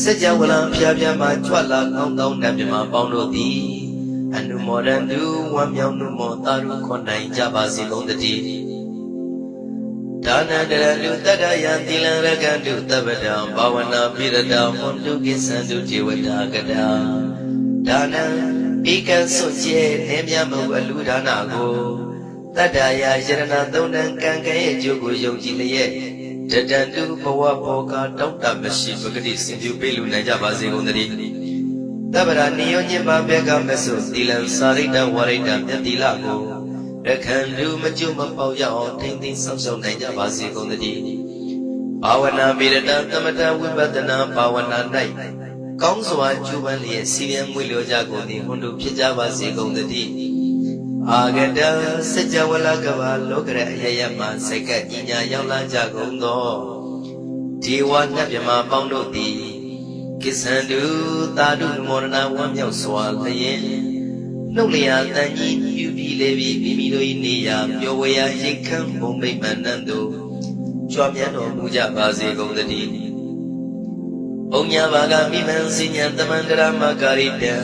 စัจ java လံဖျားဖျားမှကြွလာကောင်းသောနတ်မြမပေါင်းတို့သည်အနုမောဒန္တုဝမ်းမြောက်နှုမောတာရုခွန်နိုင်ကြပါစေကုန်တည်းဒါနတရလူတတ္တယံသီလံရကန္တုတပ္ပတံဘာဝနာပိရတံဟွန်တုကိသန္တုဒေဝတာကတာဒါနံဧကံစွန့်ကျဲနေမြတ်မှုအလူဒါနကိုတတ္တယာယရဏသုံးတန်ကံကဲ့ရဲ့အကျိုးကိုယုံကြည်လျက်တတန္တုဘဝဘောကတောက်တမရှိပဂတိစင်ပြုပေးလူနိုင်ကြပါစေကုန်တည်းတပ္ပရာနိယောညင်ပါဘေကမဆုသီလံစာရိတဝရိတမြတ်တိလကိုရခန္တုမကျွမပေါရအောင်ထိမ့်သိမ်းဆောင်ရှောက်နိုင်ကြပါစေကုန်တည်းဘာဝနာပိရတံသမထဝိပဿနာဘာဝနာ၌ကောင်းစွာကျူးပန်းလျက်စီရင်မွေလျော်ကြကုန်သည်ဟွန်တို့ဖြစ်ကြပါစေကုန်တည်းအာဂတံစัจ java လကဘာလောကရအယယမှစိတ်ကညညာရောက်လာကြကုန်သောဒေဝနတ်မြမပေါင်းတို့သည်ကိသန္တုသာဓုမောရဏဝမ်းမြောက်စွာလျင်နှုတ်လျာတန်ကြီးပြုပြီးလေပြီးမိမိတို့၏နေရာပျော်ဝေရာရိတ်ခမ်းဘုံမိမ္မဏံတို့ကြွမြတ်တော်မူကြပါစေကုန်တည်း Ông nhà bà gà mi men xin nhận tâm an đra ma cari đen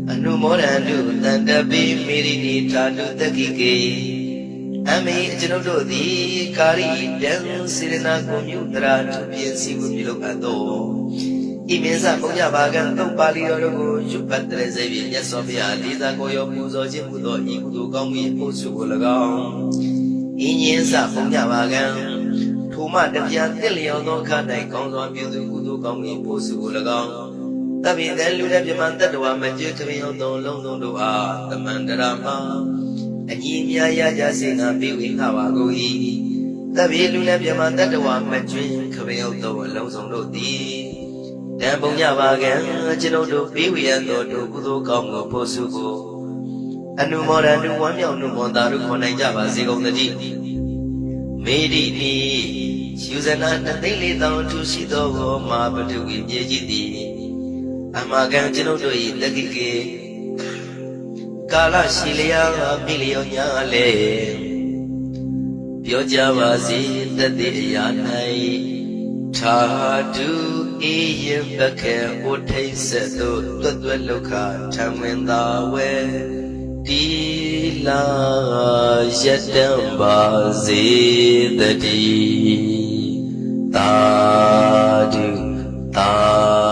Anu moran du tan đa bi meri ni tha du ta ki ke Amiကျွန်ုပ်တို့သည်ကာရီတန်စေရနာကိုမြုတရာသူပြင်းစီကိုပြုလုပ်အပ်သောဤမင်းစပုံညပါကံသုံးပါဠိတော်တို့ကိုယူပတ်တဲ့စေပြီးမြတ်စွာဘုရားလေးစားကိုရောပူဇော်ခြင်းဟူသောဤကုသိုလ်ကောင်းမှုပို့စုကို၎င်းဤညင်းစပုံညပါကံထိုမှတပြားတစ်လျော်သောခါ၌ကောင်းစွာပြုစုကုသိုလ်ကောင်းမှုပို့စုကို၎င်းတပိတဲ့လူတဲ့ပြမတတ္တဝမကျွတ်ခရင်သောလုံးစုံတို့အားတမန္တရာမှာအညီအများရကြစေနာပြေဝေငှပါကုန်၏တပိလူနဲ့ပြမတတ္တဝမကျွတ်ခရင်သောလုံးစုံတို့သည်တန်ပုံညပါကံကျွန်ုပ်တို့ပြေဝေရသောတို့ကုသိုလ်ကောင်းမှုပို့စုကိုအနုမောဒန်တုဝမ်းမြောက်နှုတ်မောတာတို့ခေါ်နိုင်ကြပါစေကုန်သတည်းမေဒီနီယူဇနာ2,400ထူရှိသောမာပတုဝိမြေကြီးသည်အမကံကျွန်ုပ်တို့၏တက္ကိကေကာလရှိလျာမိလျောညာလေပြောကြပါစေတတိအရာ၌သာဓုအေယပခေဥထိတ်ဆက်သို့တွတ်တွတ်လောက်ခထံဝင်သာဝဲတီလာယတံပါစေတတိသာဓုသာ